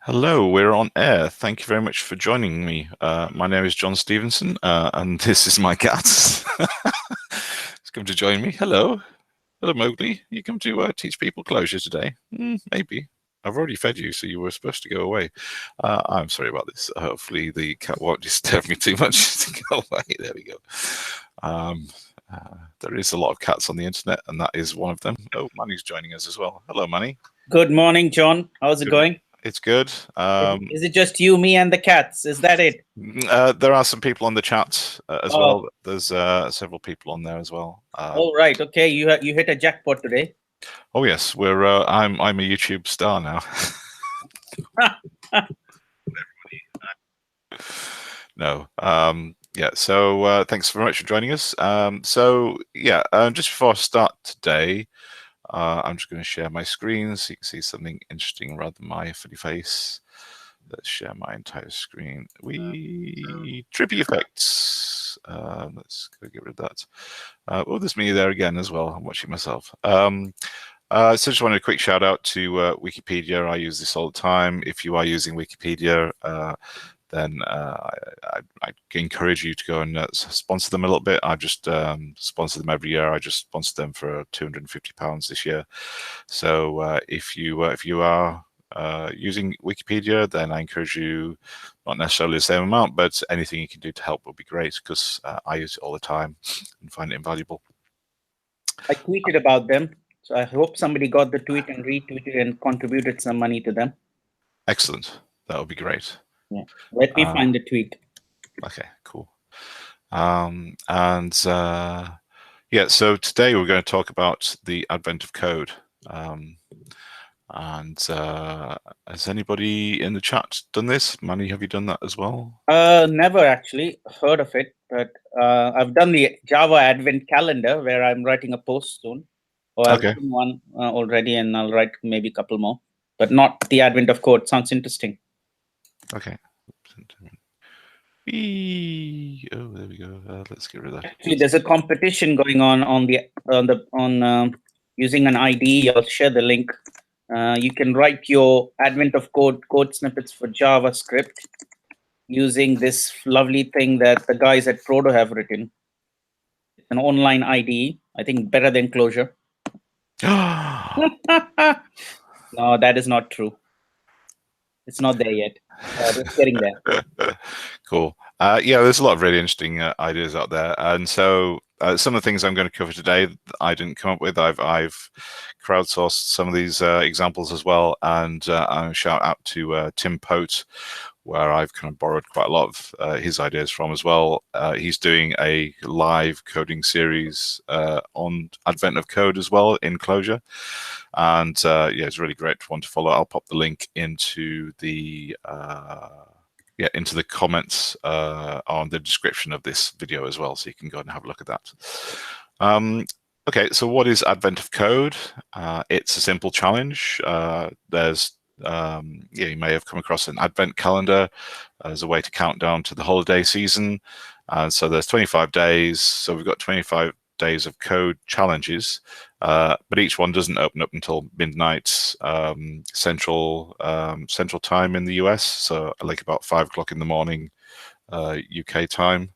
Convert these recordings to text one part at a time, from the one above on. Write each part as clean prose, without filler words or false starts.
Hello, we're on air. Thank you very much for joining me. My name is John Stevenson, and this is my cat. He's come to join me. Hello. Hello, Mowgli. You come to teach people Clojure today? Maybe. I've already fed you, so you were supposed to go away. I'm sorry about this. Hopefully the cat won't disturb me too much to go away. There we go. There is a lot of cats on the internet, and that is one of them. Oh, Manny's joining us as well. Hello, Manny. Good morning, John. How's it going? It's good. Is it just you, me, and the cats? Is that it? There are some people on the chat as well. There's several people on there as well. Oh, right. Okay, you hit a jackpot today. Oh yes, we're. I'm a YouTube star now. No. Yeah. So thanks very much for joining us. Just before I start today, I'm just going to share my screen so you can see something interesting rather than my funny face. Let's share my entire screen. Trippy effects. Let's go get rid of that. Oh, there's me there again as well. I'm watching myself. So just wanted a quick shout out to Wikipedia. I use this all the time. If you are using Wikipedia, then I encourage you to go and sponsor them a little bit. I just sponsor them every year. I just sponsor them for £250 this year. So if you are using Wikipedia, then I encourage you, not necessarily the same amount, but anything you can do to help would be great, because I use it all the time and find it invaluable. I tweeted about them, so I hope somebody got the tweet and retweeted and contributed some money to them. Excellent. That would be great. Yeah. Let me find the tweet. Okay, cool. Yeah, so today we're going to talk about the advent of code. Has anybody in the chat done this? Manny, have you done that as well? Never actually heard of it, but I've done the Java Advent calendar where I'm writing a post soon. Or I've written one already, and I'll write maybe a couple more, but not the Advent of code. Sounds interesting. Okay. Oh, there we go. Let's get rid of that. Actually, there's a competition going on using an IDE. I'll share the link. You can write your Advent of code snippets for JavaScript using this lovely thing that the guys at Proto have written. It's an online IDE. I think better than Clojure. No, that is not true. It's not there yet. It's getting there. Cool. Yeah, there's a lot of really interesting ideas out there, and so some of the things I'm going to cover today I didn't come up with. I've crowdsourced some of these examples as well, and I shout out to Tim Pote, where I've kind of borrowed quite a lot of his ideas from as well. He's doing a live coding series on Advent of Code as well in Clojure, and yeah, it's a really great one to follow. I'll pop the link into the into the comments on the description of this video as well, so you can go and have a look at that. Okay, so what is Advent of Code? It's a simple challenge. You may have come across an Advent calendar as a way to count down to the holiday season. So there's 25 days. So we've got 25 days of code challenges, but each one doesn't open up until midnight central time in the US, so like about 5 o'clock in the morning UK time.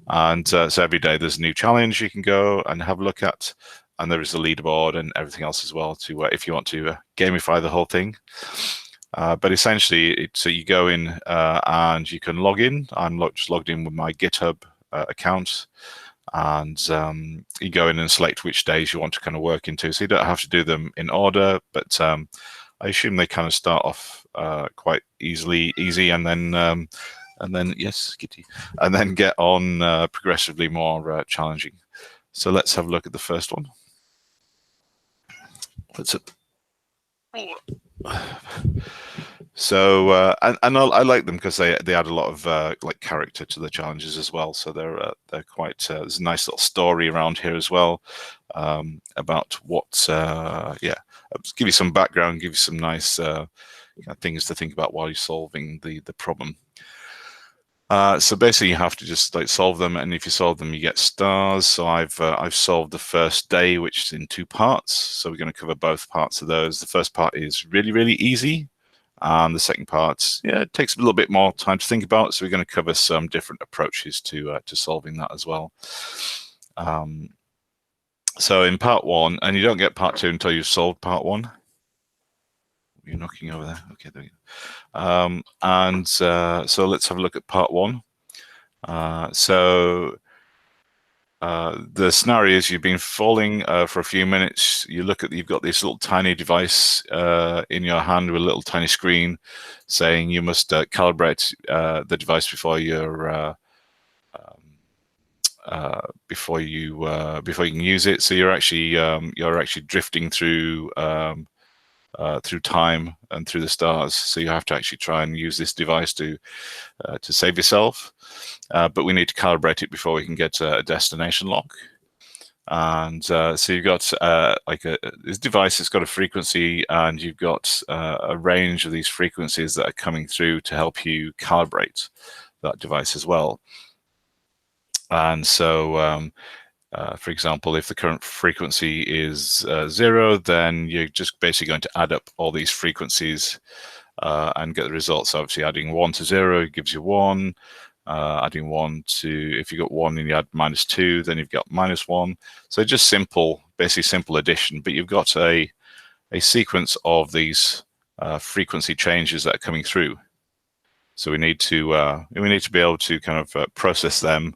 And so every day there's a new challenge you can go and have a look at, and there is a leaderboard and everything else as well to if you want to gamify the whole thing. But essentially, so you go in and you can log in. I'm just logged in with my GitHub account, and you go in and select which days you want to kind of work into. So you don't have to do them in order, but I assume they kind of start off quite easy, and then yes, Kitty, and then get on progressively more challenging. So let's have a look at the first one. What's it? So and I like them because they add a lot of like character to the challenges as well. So they're quite there's a nice little story around here as well about what give you some background, give you some nice things to think about while you're solving the problem. So basically, you have to just like solve them, and if you solve them, you get stars. So I've solved the first day, which is in 2 parts. So we're going to cover both parts of those. The first part is really, really easy, And the second part, yeah, it takes a little bit more time to think about. So we're going to cover some different approaches to solving that as well. So in part one, and you don't get part two until you've solved part one. You're knocking over there. Okay, there you go. So let's have a look at part one. The scenario is you've been falling for a few minutes. You look at, you've got this little tiny device in your hand with a little tiny screen saying you must calibrate the device before you're before you can use it. So you're actually drifting through through time and through the stars. So you have to actually try and use this device to save yourself. But we need to calibrate it before we can get a destination lock. And so you've got this device has got a frequency, and you've got a range of these frequencies that are coming through to help you calibrate that device as well. And so, for example, if the current frequency is 0, then you're just basically going to add up all these frequencies and get the results. Obviously, adding 1 to 0 gives you 1. Adding 1 to, if you got 1 and you add -2, then you've got -1. So just simple, basically simple addition, but you've got a sequence of these frequency changes that are coming through. So we need to be able to kind of process them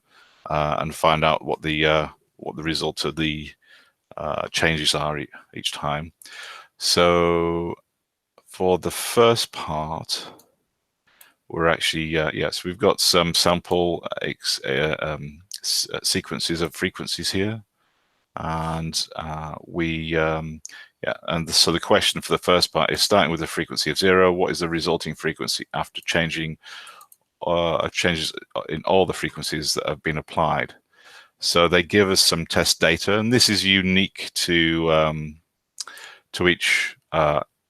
and find out what the result of the changes are each time. So for the first part, we're actually, yes, we've got some sample sequences of frequencies here. And so the question for the first part is starting with a frequency of 0, what is the resulting frequency after changing changes in all the frequencies that have been applied? So they give us some test data, and this is unique to each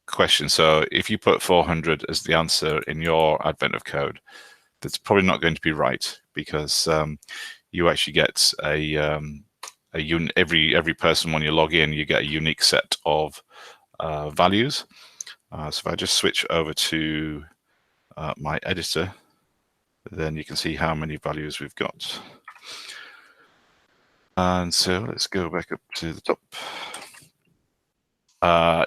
question. So if you put 400 as the answer in your advent of code, that's probably not going to be right, because you actually get every person, when you log in, you get a unique set of values. So if I just switch over to my editor, then you can see how many values we've got. And so let's go back up to the top.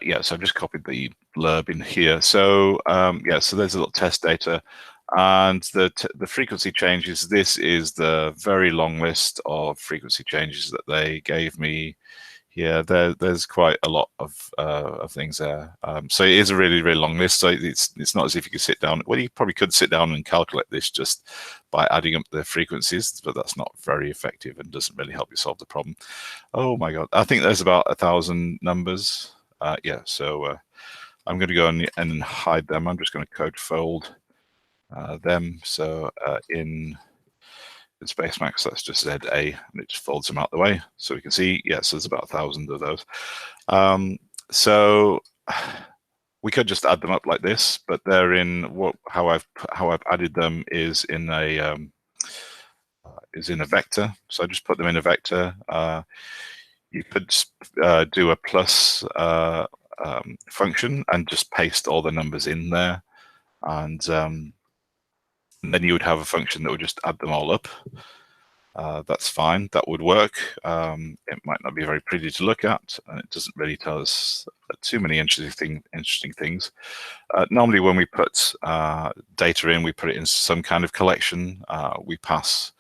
Yeah, so I've just copied the blurb in here. So yeah, so there's a little test data, and the frequency changes. This is the very long list of frequency changes that they gave me here. There's quite a lot of things there. So it is a really, really long list. So it's not as if you could sit down. Well, you probably could sit down and calculate this just by adding up the frequencies, but that's not very effective and doesn't really help you solve the problem. Oh my God, I think there's about 1,000 numbers. Yeah, so I'm going to go and hide them. I'm just going to code fold them. So in Spacemacs, that's just ZA, and it just folds them out the way. So we can see, yes, there's about 1,000 of those. So we could just add them up like this, but they're in how I've added them is in a vector. So I just put them in a vector. You could do a plus function and just paste all the numbers in there, and then you would have a function that would just add them all up. That's fine, that would work. It might not be very pretty to look at, and it doesn't really tell us too many interesting things. Normally when we put data in, we put it in some kind of collection. We pass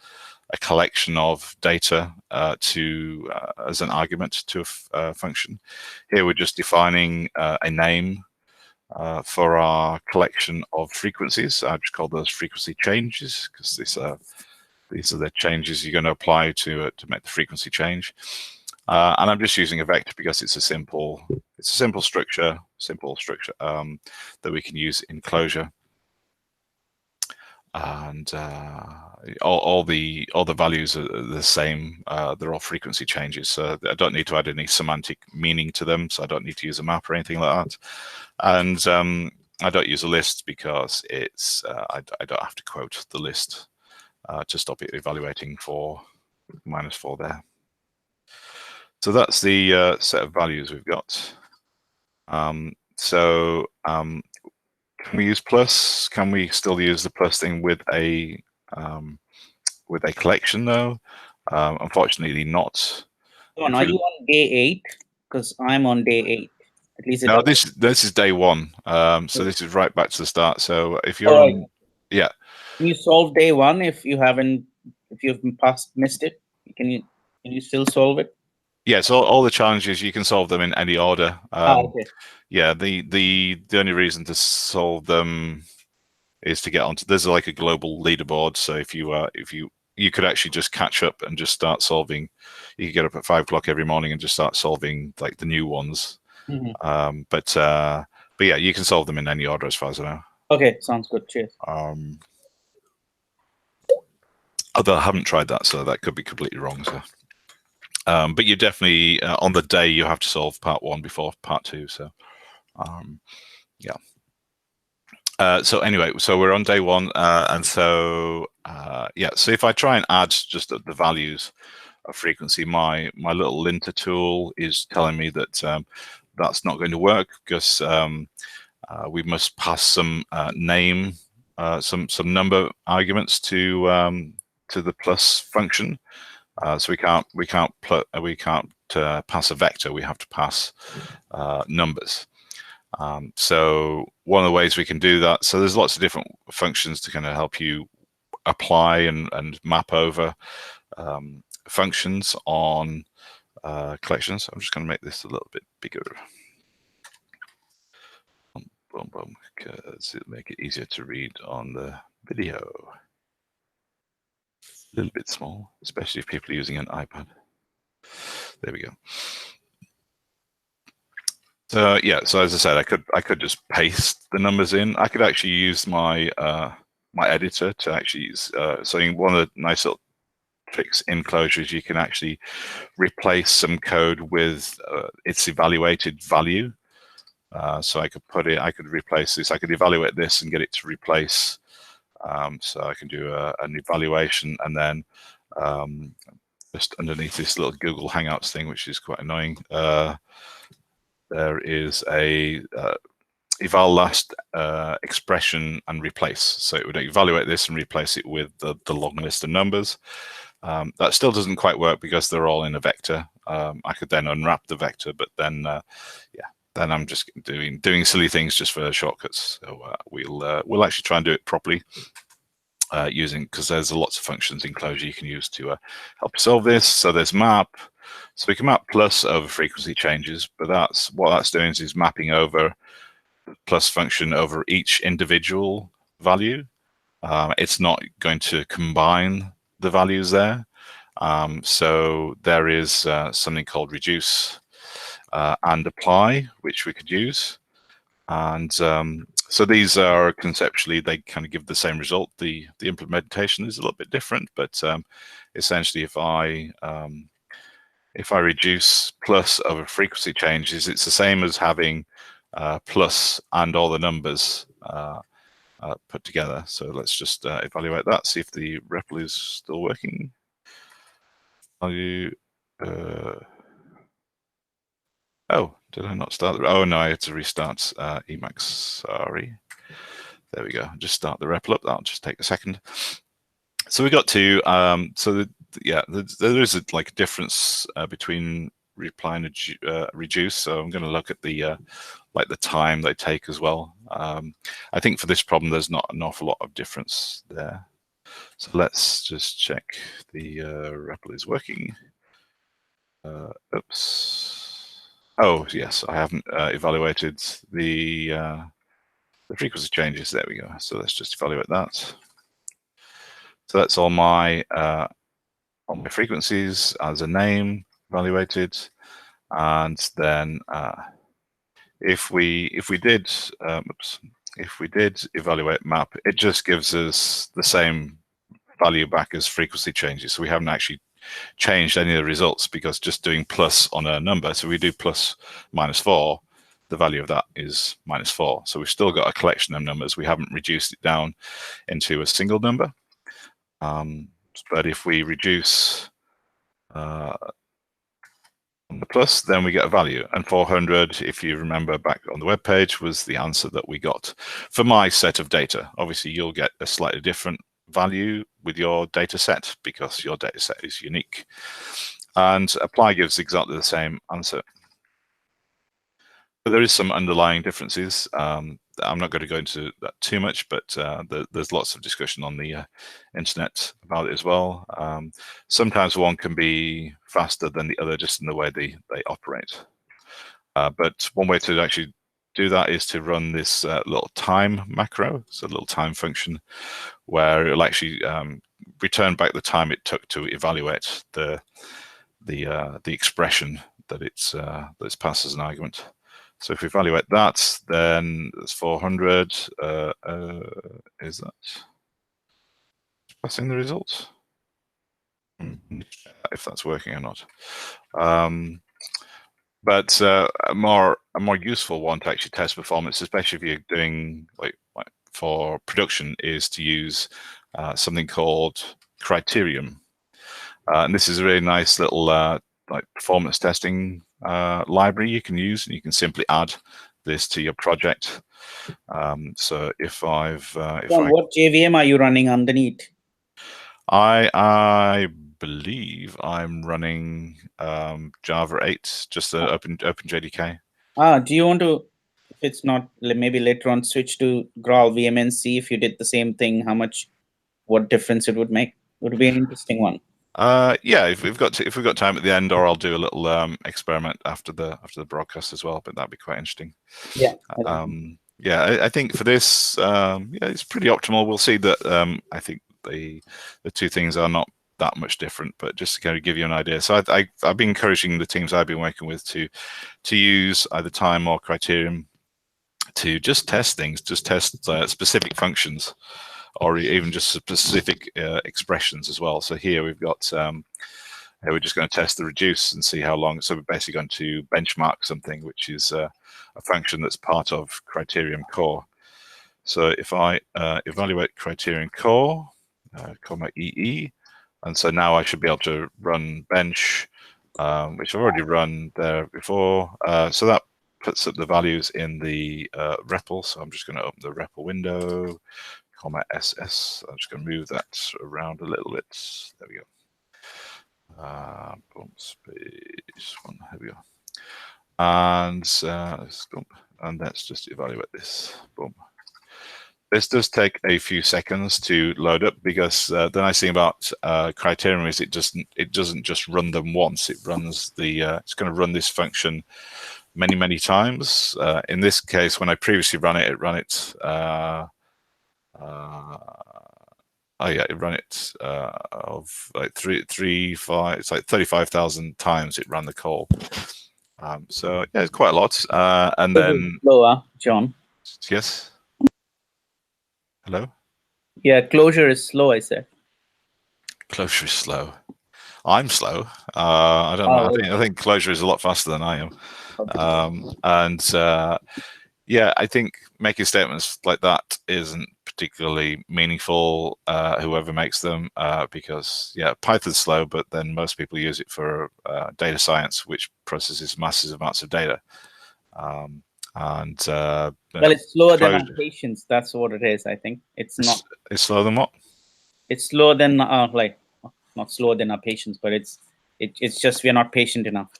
a collection of data as an argument to a function. Here we're just defining a name for our collection of frequencies. I just call those frequency changes, because these are the changes you're going to apply to make the frequency change. And I'm just using a vector because it's a simple structure that we can use in Clojure. And all the values are the same. They're all frequency changes, so I don't need to add any semantic meaning to them. So I don't need to use a map or anything like that. And I don't use a list because it's I don't have to quote the list to stop it evaluating for -4 there. So that's the set of values we've got. can we use plus? Can we still use the plus thing with a collection though? Unfortunately not. John, are you on day 8? Because I'm on day 8. At least No, this is day 1. So this is right back to the start. So if you're on, yeah. Can you solve day 1 if you've missed it? Can you still solve it? Yeah, so all the challenges, you can solve them in any order. Okay. Yeah, the only reason to solve them is to get onto. There's like a global leaderboard, so if you could actually just catch up and just start solving. You could get up at 5 o'clock every morning and just start solving like the new ones. Mm-hmm. But yeah, you can solve them in any order as far as I know. Okay, sounds good. Cheers. Although I haven't tried that, so that could be completely wrong. So. But you definitely on the day you have to solve part 1 before part 2. So, yeah. So anyway, so we're on day 1, and so yeah. So if I try and add just the values of frequency, my little linter tool is telling me that that's not going to work because we must pass some name, some number arguments to the plus function. So we can't pass a vector. We have to pass numbers. So one of the ways we can do that. So there's lots of different functions to kind of help you apply and map over functions on collections. I'm just going to make this a little bit bigger. Boom, boom, because it'll make it easier to read on the video. A little bit small, especially if people are using an iPad. There we go. So yeah, so as I said, I could just paste the numbers in. I could actually use my my editor to actually use. So one of the nice little tricks in Clojure is you can actually replace some code with its evaluated value. So I could replace this. I could evaluate this and get it to replace. So I can do an evaluation, and then just underneath this little Google Hangouts thing, which is quite annoying. There is a eval last expression and replace. So it would evaluate this and replace it with the long list of numbers. That still doesn't quite work because they're all in a vector. I could then unwrap the vector, but then yeah, then I'm just doing silly things just for shortcuts. So we'll actually try and do it properly. Using, because there's lots of functions in Clojure you can use to help solve this. So there's map. So we can map plus over frequency changes, but what that's doing is mapping over the plus function over each individual value. It's not going to combine the values there. So there is something called reduce and apply, which we could use. And so these are conceptually, they kind of give the same result. The implementation is a little bit different, but essentially if I reduce plus over frequency changes, it's the same as having plus and all the numbers put together. So let's just evaluate that, see if the REPL is still working. Oh, did I not start? Oh no, I had to restart Emacs. Sorry. There we go. Just start the REPL up. That'll just take a second. So we got to yeah, there is like a difference between reply and reduce. So I'm going to look at the like the time they take as well. I think for this problem, there's not an awful lot of difference there. So let's just check the REPL is working. Oops. Oh yes, I haven't evaluated the frequency changes. There we go. So let's just evaluate that. So that's all my frequencies as a name evaluated, and then if we did evaluate map, it just gives us the same value back as frequency changes. So we haven't actually changed any of the results because just doing plus on a number. So we do plus -4, the value of that is -4. So we've still got a collection of numbers. We haven't reduced it down into a single number. But if we reduce the plus, then we get a value. And 400, if you remember back on the web page, was the answer that we got for my set of data. Obviously, you'll get a slightly different value with your data set because your data set is unique. And apply gives exactly the same answer. But there is some underlying differences. I'm not going to go into that too much, but there's lots of discussion on the internet about it as well. Sometimes one can be faster than the other just in the way they operate. But one way to actually do that is to run this little time macro, so a little time function, where it'll actually return back the time it took to evaluate the expression that it's passed as an argument. So if we evaluate that, then it's 400. Is that passing the results? If that's working or not. But a more useful one to actually test performance, especially if you're doing like for production, is to use something called Criterium. And this is a really nice little like performance testing library you can use, and you can simply add this to your project. So if what JVM are you running underneath? I believe I'm running Java 8, just the open JDK. Do you want to, if it's not, maybe later on switch to Graal VM and see if you did the same thing, what difference it would make? It would be an interesting one. Yeah, if we've got time at the end, or I'll do a little experiment after the broadcast as well. But that'd be quite interesting. Yeah. Yeah, I think for this, yeah, it's pretty optimal. We'll see that. I think the two things are not that much different, but just to kind of give you an idea. So I've been encouraging the teams I've been working with to use either time or Criterium to just test things, just test specific functions, or even just specific expressions as well. So here we've got, we're just going to test the reduce and see how long. So we're basically going to benchmark something, which is a function that's part of Criterium core. So if I evaluate Criterion core, comma EE, and so now I should be able to run bench, which I've already run there before. So that puts up the values in the REPL. So I'm just going to open the REPL window, comma SS. I'm just going to move that around a little bit. There we go. Boom, space one. Here we go. And let's just evaluate this. Boom. This does take a few seconds to load up, because the nice thing about Criterion is it doesn't just run them once. It runs it's going to run this function many times. In this case, when I previously ran it, it ran it. It ran it of like 5. It's like 35,000 times it ran the call. So yeah, it's quite a lot. And then slower, John. Yes. Hello. Yeah, Clojure is slow, I said. Clojure is slow. I'm slow. I don't know. I think Clojure is a lot faster than I am. Okay. Yeah, I think making statements like that isn't particularly meaningful, whoever makes them, because yeah, Python's slow, but then most people use it for data science, which processes massive amounts of data. Well, it's slower than our patience. That's what it is. I think it's not. It's slower than what? It's slower than like not slower than our patience, but it's just we're not patient enough.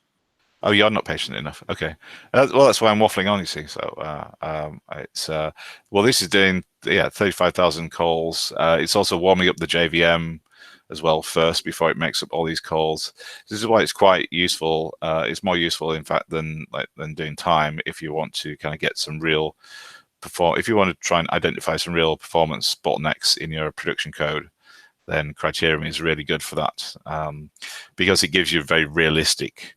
Oh, you're not patient enough. Okay. Well, that's why I'm waffling on. You see, so it's well, this is doing 35,000 calls. It's also warming up the JVM as well first before it makes up all these calls. This is why it's quite useful. It's more useful, in fact, than doing time if you want to kind of get some real if you want to try and identify some real performance bottlenecks in your production code. Then Criterion is really good for that, because it gives you very realistic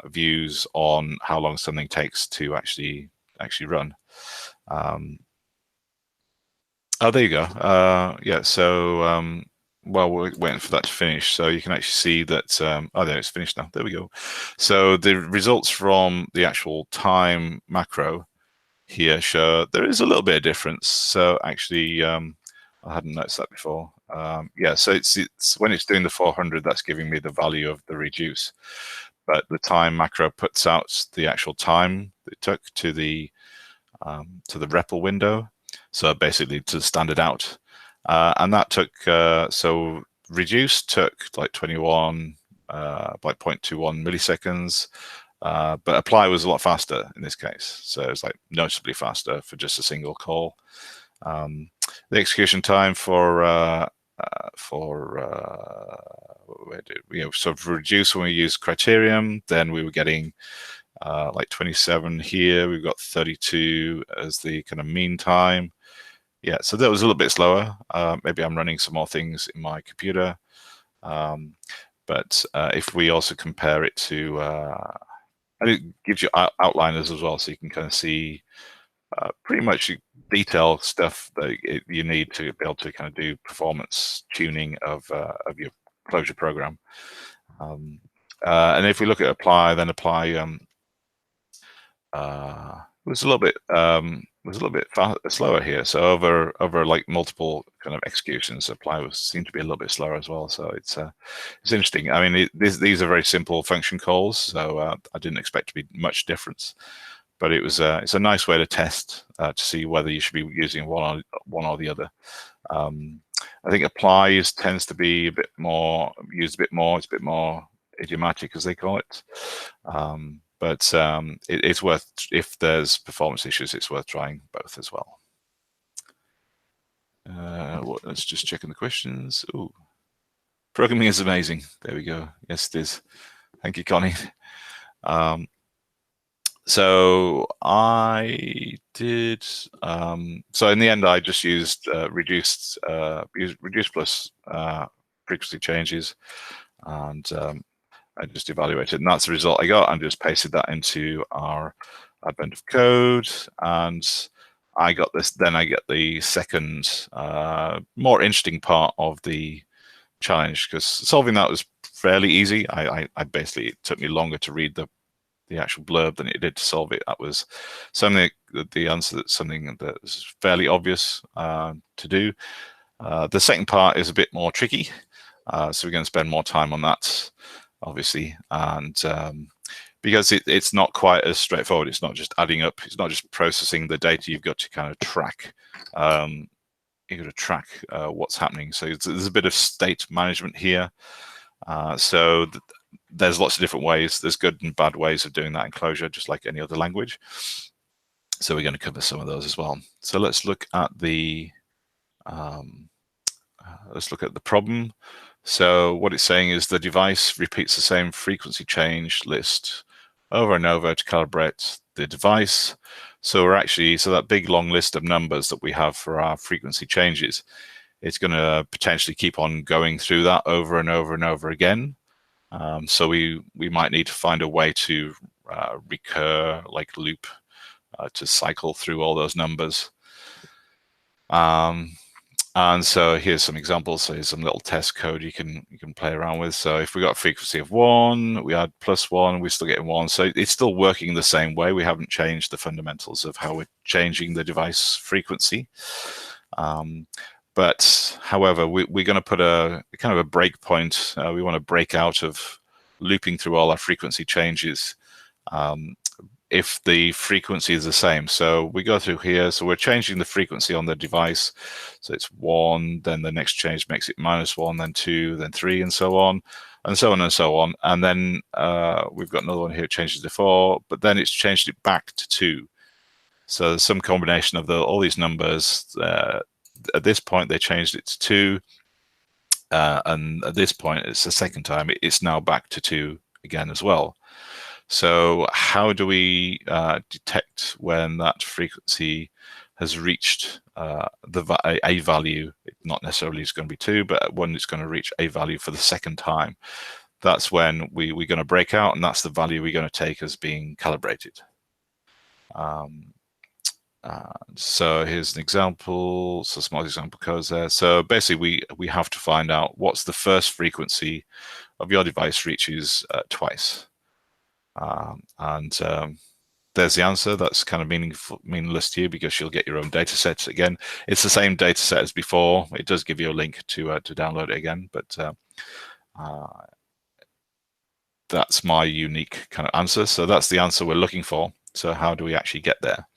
views on how long something takes to actually run. Oh, there you go. Yeah, so well, we're waiting for that to finish, so you can actually see that. Oh, there, it's finished now. There we go. So the results from the actual time macro here show there is a little bit of difference. So actually, I hadn't noticed that before. Yeah, so it's when it's doing the 400, that's giving me the value of the reduce. but the time macro puts out the actual time it took to the REPL window, so basically to the standard out, and that took so reduce took like 21 like 0.21 milliseconds, but apply was a lot faster in this case, so it's like noticeably faster for just a single call. The execution time for sort of reduce when we use Criterion, then we were getting like 27 here. We've got 32 as the kind of mean time. Yeah, so that was a little bit slower. Maybe I'm running some more things in my computer. But if we also compare it to, and it gives you outliners as well, so you can kind of see pretty much detailed stuff that you need to be able to kind of do performance tuning of your Clojure program. And if we look at apply, then apply was a little bit slower here. So over like multiple kind of executions, apply seemed to be a little bit slower as well. So it's interesting. I mean, these are very simple function calls, so I didn't expect to be much difference. But it's a nice way to test to see whether you should be using one or the other. I think apply tends to be used a bit more. It's a bit more idiomatic, as they call it. But it's worth, if there's performance issues, it's worth trying both as well. Let's just check in the questions. Ooh, programming is amazing. There we go. Yes, it is. Thank you, Connie. So I did. So in the end, I just used reduce plus frequency changes, and I just evaluated, and that's the result I got, and just pasted that into our advent of code, and I got this. Then I get the second, more interesting part of the challenge, because solving that was fairly easy. I basically, it took me longer to read the actual blurb than it did to solve it. That was something, the answer, that's something that is fairly obvious to do. The second part is a bit more tricky, so we're going to spend more time on that, obviously, and because it's not quite as straightforward. It's not just adding up. It's not just processing the data. You've got to kind of track. You've got to track what's happening. So there's a bit of state management here. So there's lots of different ways. There's good and bad ways of doing that in Clojure, just like any other language. So we're going to cover some of those as well. So let's look at the problem. So what it's saying is the device repeats the same frequency change list over and over to calibrate the device. So that big long list of numbers that we have for our frequency changes, it's going to potentially keep on going through that over and over and over again. So we might need to find a way to recur, like loop, to cycle through all those numbers. And so here's some examples. So here's some little test code you can play around with. So if we got a frequency of 1, we add +1, we're still getting 1. So it's still working the same way. We haven't changed the fundamentals of how we're changing the device frequency. But however, we're going to put a kind of a breakpoint. We want to break out of looping through all our frequency changes if the frequency is the same. So we go through here. So we're changing the frequency on the device. So it's 1, then the next change makes it -1, then 2, then 3, and so on, and so on and so on. And then we've got another one here, changes to 4, but then it's changed it back to 2. So there's some combination of all these numbers. At this point, they changed it to 2. And at this point, it's the second time. It's now back to 2 again as well. So how do we detect when that frequency has reached a value? Not necessarily it's going to be 2, but when it's going to reach a value for the second time, that's when we're going to break out, and that's the value we're going to take as being calibrated. So here's an example. So small example codes there. So basically, we have to find out what's the first frequency of your device reaches twice. There's the answer. That's kind of meaningless to you because you'll get your own data sets again. It's the same data set as before. It does give you a link to download it again, but that's my unique kind of answer. So that's the answer we're looking for. So how do we actually get there?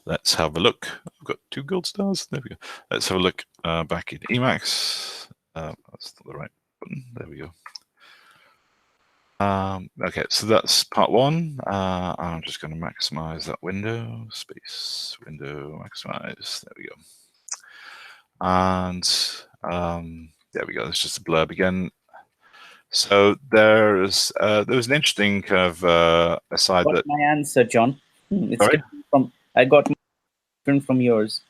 Let's have a look. I've got 2 gold stars. There we go. Let's have a look back in Emacs. That's not the right button. There we go. Okay, so that's part 1. I'm just going to maximize that window, space, window, maximize. There we go. And there we go. It's just a blurb again. So there was an interesting kind of aside that my answer, John. It's sorry? different from I got different from yours.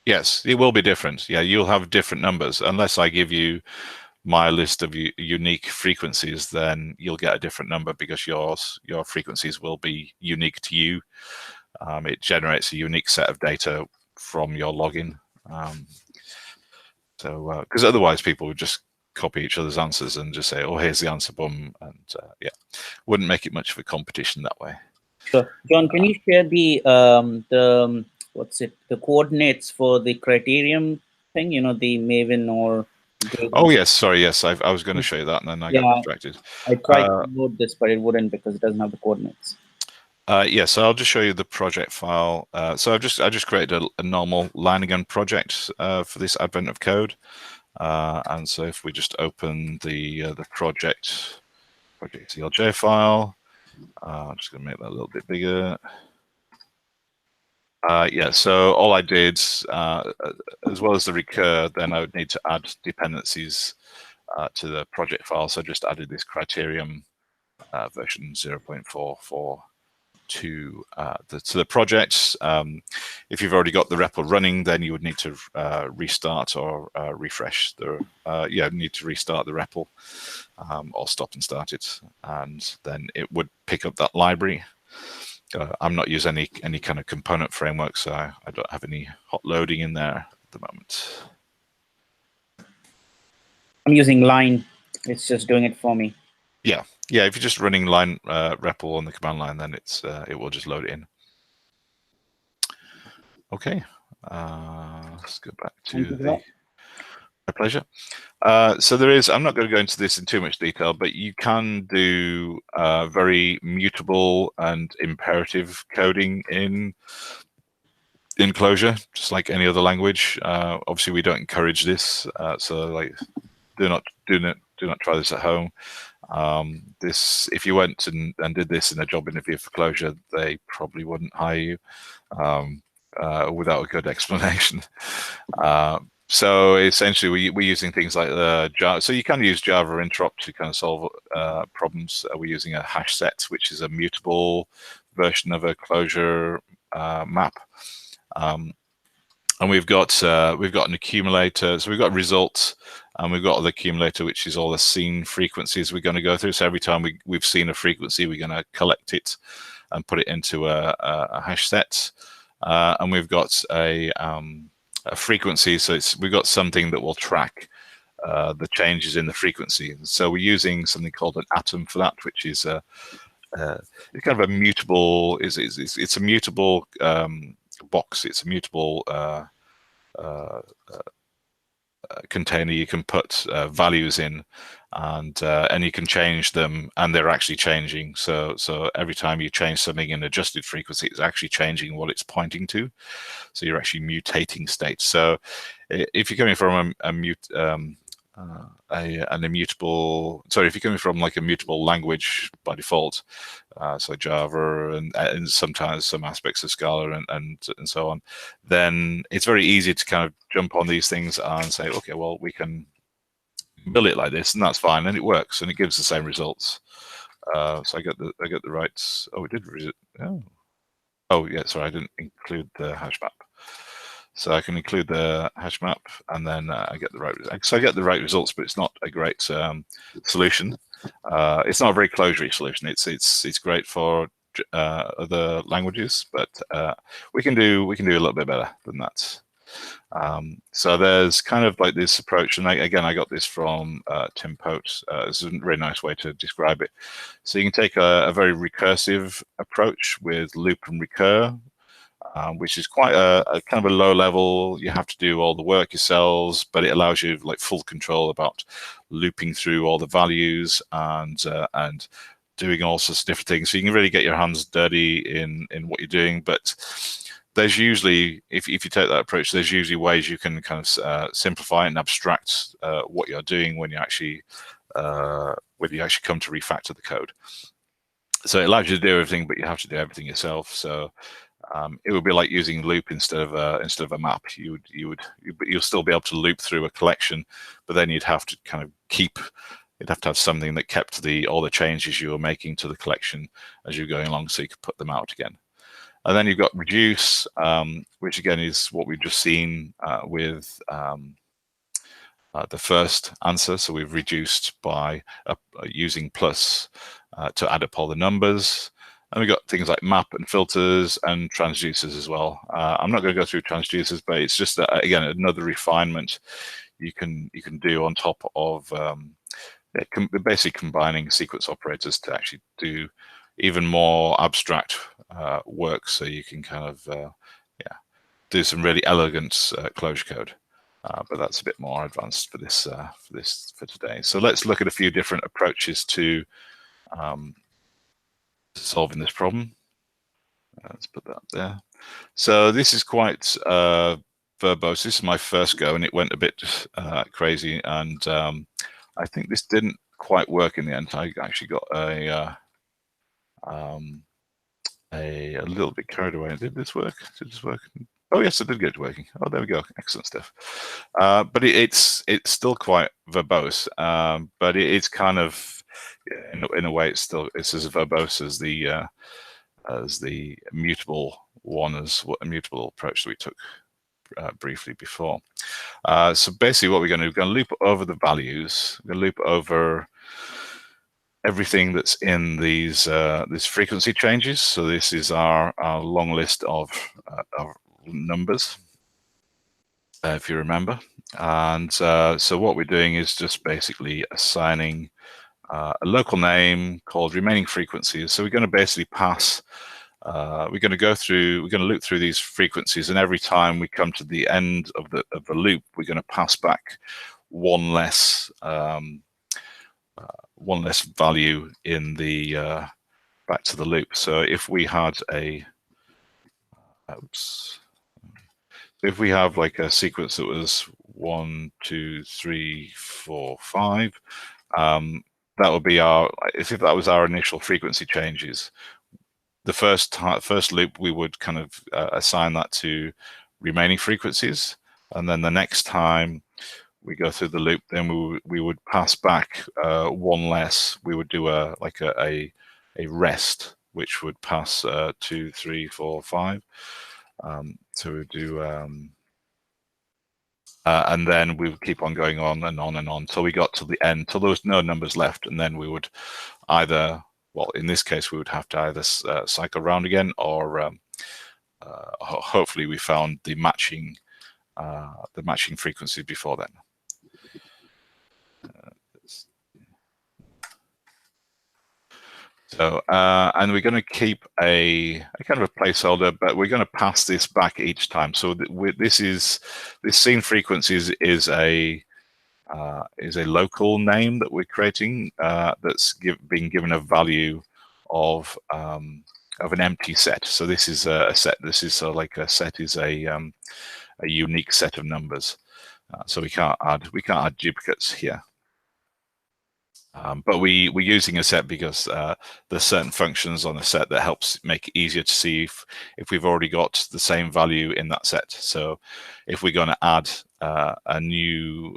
Yes, it will be different. Yeah, you'll have different numbers unless I give you my list of unique frequencies. Then you'll get a different number because your frequencies will be unique to you. It generates a unique set of data from your login. So because otherwise people would just copy each other's answers and just say, oh, here's the answer, boom, and yeah, wouldn't make it much of a competition that way. Sure. John, can you share the what's it, the coordinates for the criterion thing, you know, the Maven or Oh yes, sorry, yes, I was going to show you that and then I got distracted. I tried to load this, but it wouldn't because it doesn't have the coordinates. Yeah, so I'll just show you the project file. So I just created a normal line again project for this advent of code. And so if we just open the project CLJ file, I'm just going to make that a little bit bigger. Yeah, so all I did, as well as the recur, then I would need to add dependencies to the project file. So I just added this criterion version 0.44 to the project. If you've already got the REPL running, then you would need to restart or refresh the need to restart the REPL or stop and start it, and then it would pick up that library. I'm not using any kind of component framework, so I don't have any hot loading in there at the moment. I'm using line. It's just doing it for me. Yeah, if you're just running line REPL on the command line, then it will just load it in. Okay, let's go back to my pleasure. So there is, I'm not going to go into this in too much detail, but you can do very mutable and imperative coding in Clojure, just like any other language. Obviously, we don't encourage this, so like, do not try this at home. This, if you went and did this in a job interview for Clojure, they probably wouldn't hire you without a good explanation. So essentially, we're using things like Java. So you can use Java interop to kind of solve problems. We're using a hash set, which is a mutable version of a Clojure map. And we've got an accumulator. So we've got results, and we've got the accumulator, which is all the scene frequencies we're going to go through. So every time we've seen a frequency, we're going to collect it and put it into a hash set. And we've got a frequency, so we've got something that will track the changes in the frequency. So we're using something called an atom for that, which is it's kind of a mutable. It's a mutable box. It's a mutable container. You can put values in, and you can change them, and they're actually changing. So every time you change something in adjusted frequency, it's actually changing what it's pointing to. So you're actually mutating states. So if you're coming from an immutable, sorry, if you're coming from like a mutable language by default, so Java and sometimes some aspects of Scala and so on, then it's very easy to kind of jump on these things and say, okay, well, we can build it like this, and that's fine, and it works, and it gives the same results. So I get the right. Oh, it did. Oh yeah, sorry, I didn't include the hash map. So I can include the hash map, and then I get the right. So I get the right results, but it's not a great solution. It's not a very Clojure solution. It's great for other languages, but we can do a little bit better than that. So there's kind of like this approach, and again, I got this from Tim Pote. This is a really nice way to describe it. So you can take a very recursive approach with loop and recur. which is quite a kind of a low level. You have to do all the work yourselves, but it allows you like full control about looping through all the values and doing all sorts of different things. So you can really get your hands dirty in what you're doing. But there's usually, if you take that approach, there's usually ways you can kind of simplify and abstract what you're doing when you actually come to refactor the code. So it allows you to do everything, but you have to do everything yourself. So it would be like using loop instead of a map. You'll still be able to loop through a collection, but then you'd have to kind of you'd have to have something that kept all the changes you were making to the collection as you're going along, so you could put them out again. And then you've got reduce, which again is what we've just seen with the first answer. So we've reduced by using plus to add up all the numbers. And we've got things like map and filters and transducers as well. I'm not going to go through transducers, but it's just again another refinement you can do on top of basically combining sequence operators to actually do even more abstract work. So you can kind of do some really elegant Clojure code. But that's a bit more advanced for today. So let's look at a few different approaches to solving this problem. Let's put that there. So this is quite verbose. This is my first go, and it went a bit crazy. And I think this didn't quite work in the end. I actually got a little bit carried away. Did this work? Did this work? Oh yes, it did get it working. Oh, there we go. Excellent stuff. But it's still quite verbose. But it's kind of in a way it's as verbose as the mutable one, as a mutable approach that we took briefly before. So basically, what we're going to do, we're going to loop over the values. We're going to loop over everything that's in these frequency changes. So this is our long list of numbers, if you remember. And so what we're doing is just basically assigning a local name called remaining frequencies. So we're going to basically pass, we're going to loop through these frequencies, and every time we come to the end of the loop, we're going to pass back one less value in the back to the loop. So if we had if we have like a sequence that was 1, 2, 3, 4, 5, that would be if that was our initial frequency changes. The first loop, we would kind of assign that to remaining frequencies, and then the next time we go through the loop, then we would pass back one less. We would do a rest, which would pass 2, 3, 4, 5. So we do, and then we would keep on going on and on and on till we got to the end, till there was no numbers left, and then we would either, well, in this case, we would have to either cycle around again, or hopefully we found the matching frequency before then. So, and we're going to keep a kind of a placeholder, but we're going to pass this back each time. So this scene frequency is a local name that we're creating that's being given a value of an empty set. So this is a set. This is like a set is a unique set of numbers. So we can't add duplicates here. But we're using a set because there's certain functions on a set that helps make it easier to see if we've already got the same value in that set. So if we're going to add a new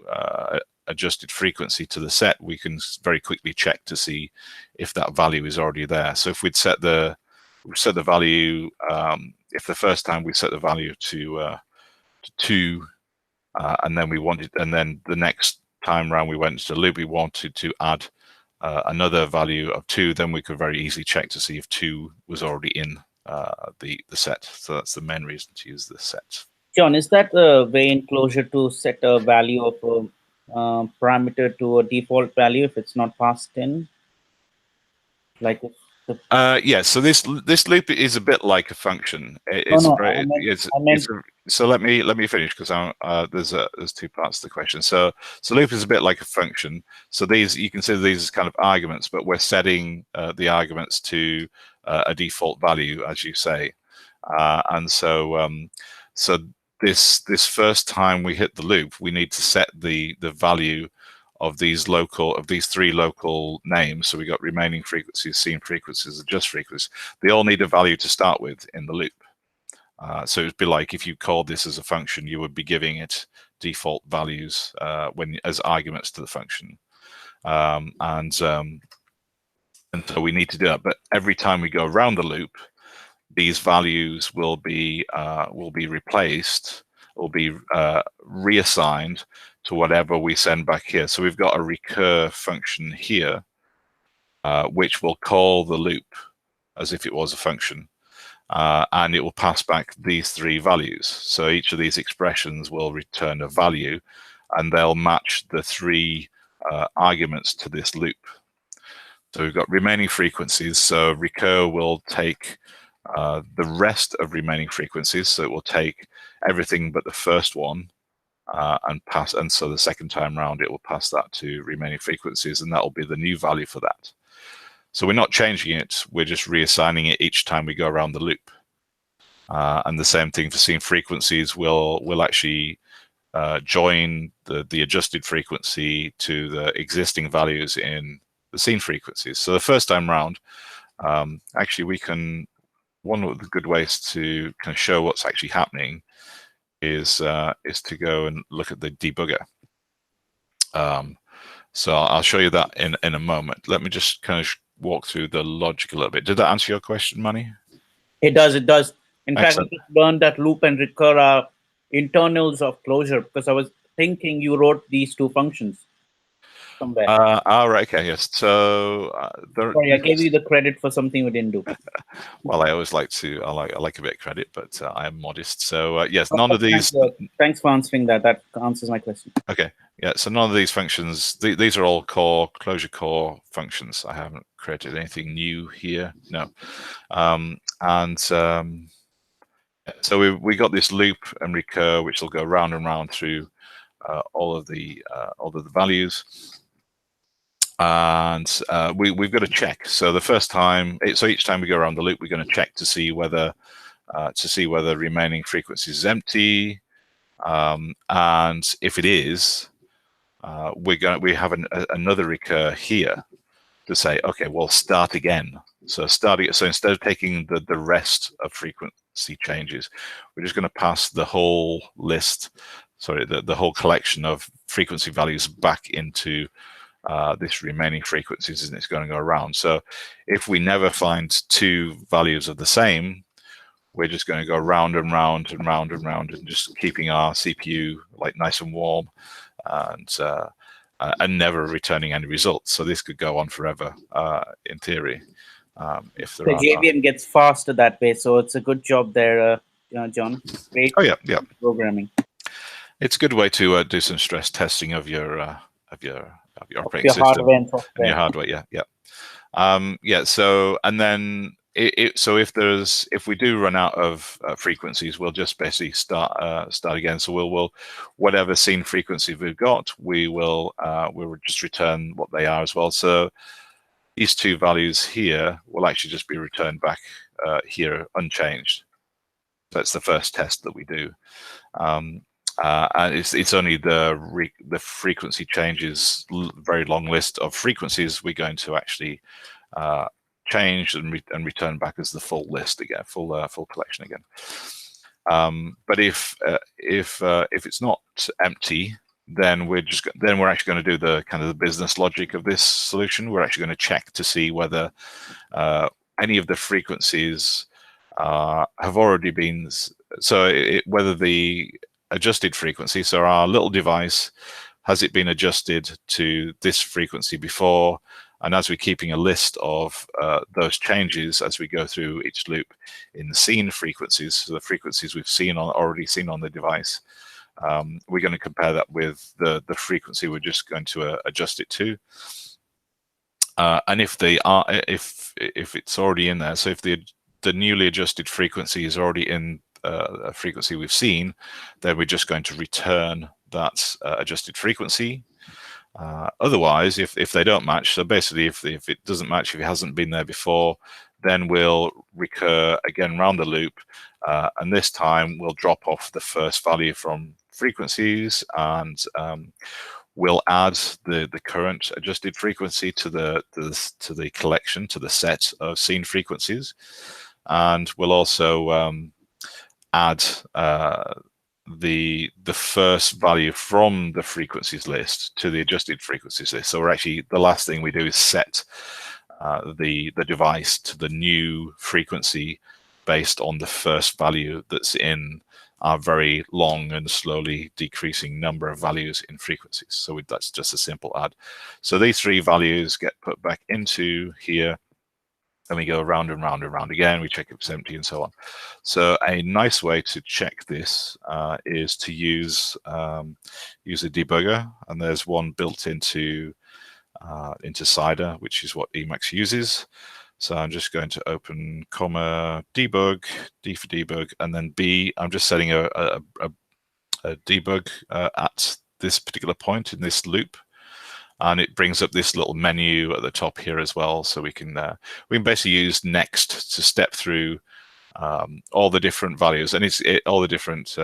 adjusted frequency to the set, we can very quickly check to see if that value is already there. So if we'd set the value, if the first time we set the value to 2, and then the next time round we went to the loop, we wanted to add another value of 2, then we could very easily check to see if 2 was already in the set. So that's the main reason to use the set. John, is that a way in Clojure to set a value of a parameter to a default value if it's not passed in? Like Yeah, so this loop is a bit like a function. So let me finish because there's two parts to the question. So loop is a bit like a function. So these, you consider these as kind of arguments, but we're setting the arguments to a default value, as you say, and so so this first time we hit the loop, we need to set the value of these three local names. So we got remaining frequencies, seen frequencies, adjust frequencies. They all need a value to start with in the loop. So it'd be like if you called this as a function, you would be giving it default values as arguments to the function. And so we need to do that. But every time we go around the loop, these values will be replaced, will be reassigned to whatever we send back here. So we've got a recur function here, which will call the loop as if it was a function, and it will pass back these three values. So each of these expressions will return a value, and they'll match the three arguments to this loop. So we've got remaining frequencies. So recur will take the rest of remaining frequencies. So it will take everything but the first one and so the second time round it will pass that to remaining frequencies, and that will be the new value for that. So we're not changing it, we're just reassigning it each time we go around the loop. And the same thing for seen frequencies. We'll actually join the adjusted frequency to the existing values in the seen frequencies. So the first time round, actually one of the good ways to kind of show what's actually happening is to go and look at the debugger. So I'll show you that in a moment. Let me just kind of walk through the logic a little bit. Did that answer your question, Manny? It does. It does. In Excellent. fact, I just learned that loop and recur are internals of Clojure, because I was thinking you wrote these two functions somewhere. Right. Okay. Yes. So sorry, I gave you the credit for something we didn't do. Well, I always like a bit of credit, but I am modest. So yes, none of these. Thanks for answering that. That answers my question. Okay. Yeah. So none of these functions. These are all Clojure core functions. I haven't created anything new here. No. So we got this loop and recur, which will go round and round through all of the values. And we've got to check. So the first time, so each time we go around the loop, we're going to check to see whether remaining frequency is empty, and if it is, we have another recur here to say, okay, well, start again. So instead of taking the rest of frequency changes, we're just going to pass the whole list, the whole collection of frequency values back into this remaining frequencies, and it's going to go around. So if we never find two values of the same, we're just going to go round and round and round and round, and just keeping our CPU like nice and warm, and never returning any results. So this could go on forever, in theory. If there the JVM gets faster that way, so it's a good job there, John. Great. Oh yeah. Programming. It's a good way to do some stress testing of your operating system, hardware and software. And your hardware. Yeah. So and then so if we do run out of frequencies, we'll just basically start again. So we'll whatever scene frequency we've got, we'll just return what they are as well. So these two values here will actually just be returned back here unchanged. That's the first test that we do. And it's only the frequency changes, very long list of frequencies we're going to actually change and return back as the full list again, full collection again. But if it's not empty, then we're actually going to do the kind of the business logic of this solution. We're actually going to check to see whether any of the frequencies have already been, whether the adjusted frequency, so our little device, has it been adjusted to this frequency before? And as we're keeping a list of those changes as we go through each loop in the seen frequencies, so the frequencies we've already seen on the device, we're going to compare that with the frequency we're just going to adjust it to. And if they are, if it's already in there, so if the newly adjusted frequency is already in a frequency we've seen, then we're just going to return that adjusted frequency. Otherwise, if they don't match, so basically if it doesn't match, if it hasn't been there before, then we'll recur again round the loop, and this time we'll drop off the first value from frequencies, and we'll add the current adjusted frequency to the collection, to the set of seen frequencies, and we'll also add the first value from the frequencies list to the adjusted frequencies list. So we're actually, the last thing we do is set the device to the new frequency based on the first value that's in our very long and slowly decreasing number of values in frequencies. So that's just a simple add. So these three values get put back into here, and we go round and round and round again. We check if it's empty and so on. So a nice way to check this is to use a debugger, and there's one built into Cider, which is what Emacs uses. So I'm just going to open comma debug, D for debug, and then B. I'm just setting a debug at this particular point in this loop, and it brings up this little menu at the top here as well. So we can basically use next to step through all the different values, and all the different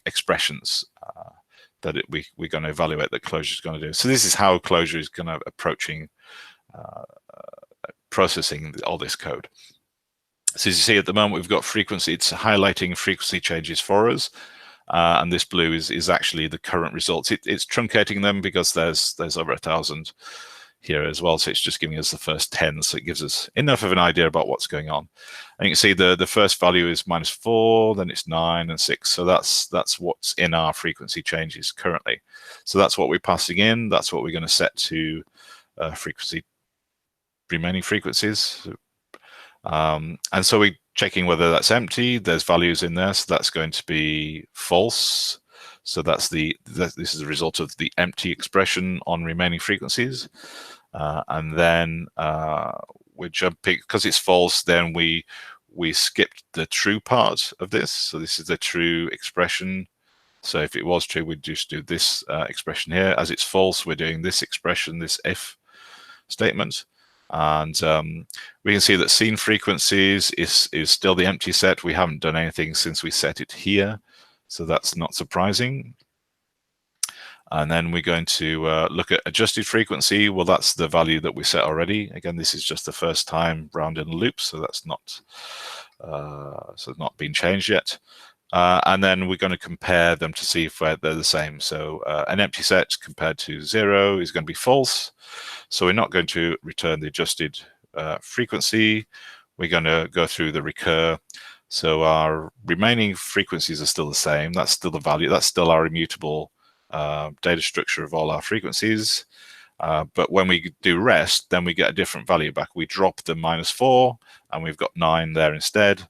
expressions that we're going to evaluate that Clojure is going to do. So this is how Clojure is going to approaching processing all this code. So as you see at the moment, we've got frequency. It's highlighting frequency changes for us. And this blue is actually the current results. It's truncating them because there's over 1,000 here as well. So it's just giving us the first 10. So it gives us enough of an idea about what's going on. And you can see the first value is -4, then it's 9 and 6. So that's what's in our frequency changes currently. So that's what we're passing in. That's what we're going to set to remaining frequencies. And so we're checking whether that's empty. There's values in there, so that's going to be false. So this is the result of the empty expression on remaining frequencies. And then we're jumping, because it's false, then we skipped the true part of this. So this is the true expression. So if it was true, we'd just do this expression here. As it's false, we're doing this expression, this if statement. And we can see that seen frequencies is still the empty set. We haven't done anything since we set it here, so that's not surprising. And then we're going to look at adjusted frequency. Well, that's the value that we set already. Again, this is just the first time round in the loop, so that's not been changed yet. And then we're going to compare them to see if they're the same. So an empty set compared to 0 is going to be false. So we're not going to return the adjusted frequency. We're going to go through the recur. So our remaining frequencies are still the same. That's still the value. That's still our immutable data structure of all our frequencies. But when we do rest, then we get a different value back. We drop the -4, and we've got 9 there instead.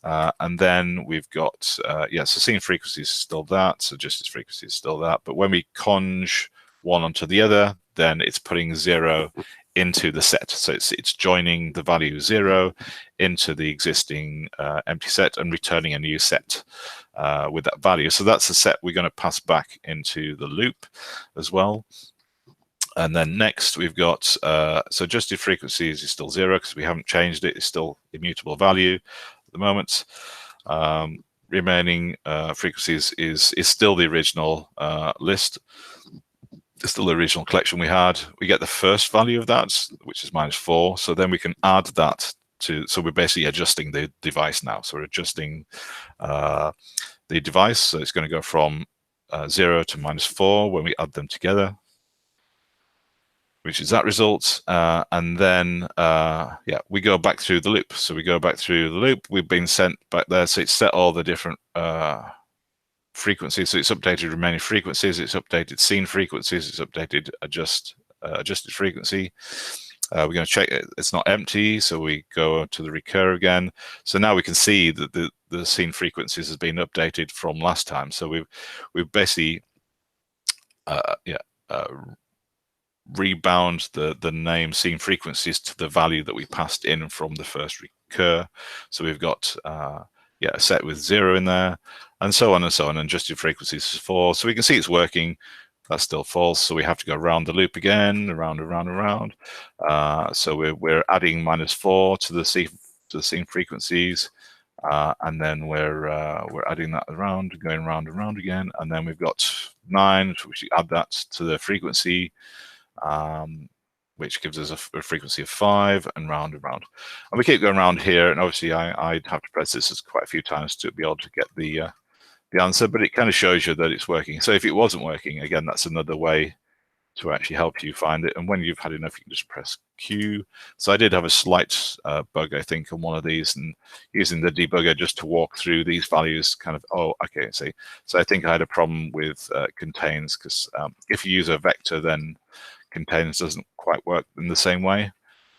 And then we've got, so seen frequency is still that, so adjusted frequency is still that. But when we conj one onto the other, then it's putting 0 into the set. So it's joining the value 0 into the existing empty set and returning a new set with that value. So that's the set we're going to pass back into the loop as well. And then next we've got, so adjusted frequencies is still 0 because we haven't changed it. It's still immutable value at the moment. Remaining frequencies is still the original list. It's still the original collection we had. We get the first value of that, which is -4. So then we can add that to, so we're basically adjusting the device now. So we're adjusting the device. So it's going to go from 0 to -4 when we add them together, which is that result. And then, we go back through the loop. So we go back through the loop. We've been sent back there. So it's set all the different frequencies. So it's updated remaining frequencies. It's updated seen frequencies. It's updated adjusted frequency. We're going to check it's not empty. So we go to the recur again. So now we can see that the seen frequencies has been updated from last time. So we've basically, rebound the name scene frequencies to the value that we passed in from the first recur. So we've got a set with 0 in there, and so on and so on, and just your frequencies is 4. So we can see it's working. That's still false, so we have to go around the loop again, around and around. So we're adding -4 to the scene frequencies, and then we're adding that around, going round and round again, and then we've got 9, so we should add that to the frequency, which gives us a frequency of 5, and round and round. And we keep going around here, and obviously I'd have to press this quite a few times to be able to get the answer, but it kind of shows you that it's working. So if it wasn't working, again, that's another way to actually help you find it. And when you've had enough, you can just press Q. So I did have a slight bug, I think, on one of these, and using the debugger just to walk through these values, kind of, oh, okay, see. So I think I had a problem with contains, because if you use a vector, then contains doesn't quite work in the same way.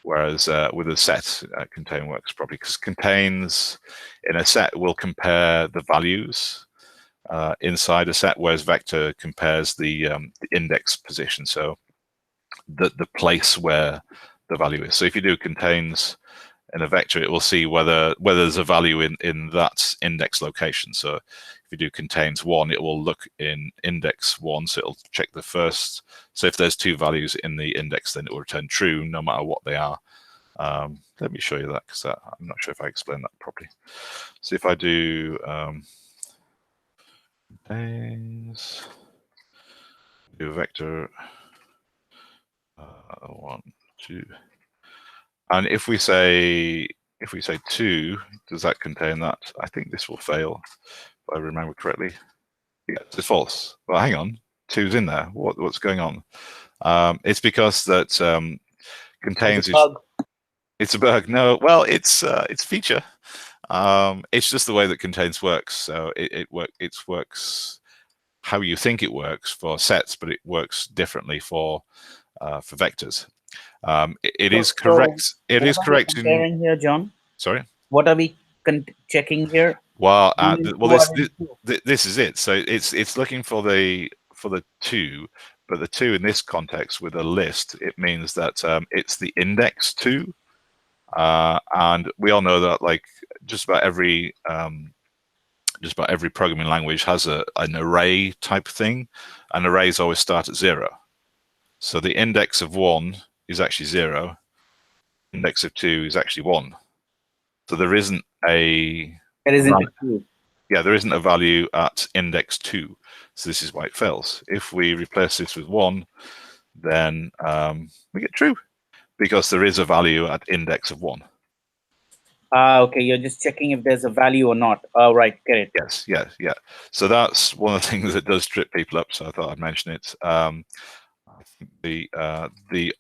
Whereas with a set, contain works properly, because contains in a set will compare the values inside a set, whereas vector compares the index position, so the place where the value is. So if you do contains in a vector, it will see whether there's a value in that index location. So if you do contains 1, it will look in index 1, so it'll check the first. So if there's 2 values in the index, then it will return true no matter what they are. Let me show you that, because I'm not sure if I explained that properly. So if I do contains, do a vector 1, 2, and if we say 2, does that contain that? I think this will fail, if I remember correctly. Yeah, it's false. Well, hang on, 2's in there. What's going on? It's because that contains it's a bug. No, well, it's a feature. It's just the way that contains works. So it works how you think it works for sets, but it works differently for vectors. It is correct. It is correct in comparing here, John. Sorry. What are we checking here? Well, this is it. So it's looking for the 2, but the 2 in this context with a list, it means that it's the index 2, and we all know that like just about every programming language has an array type thing, and arrays always start at 0. So the index of 1 is actually 0. Index of 2 is actually 1. So there isn't a there isn't a value at index 2. So this is why it fails. If we replace this with 1, then we get true, because there is a value at index of 1. Okay, you're just checking if there's a value or not. Oh, right, get it. Yes, yeah, yeah. So that's one of the things that does trip people up. So I thought I'd mention it. The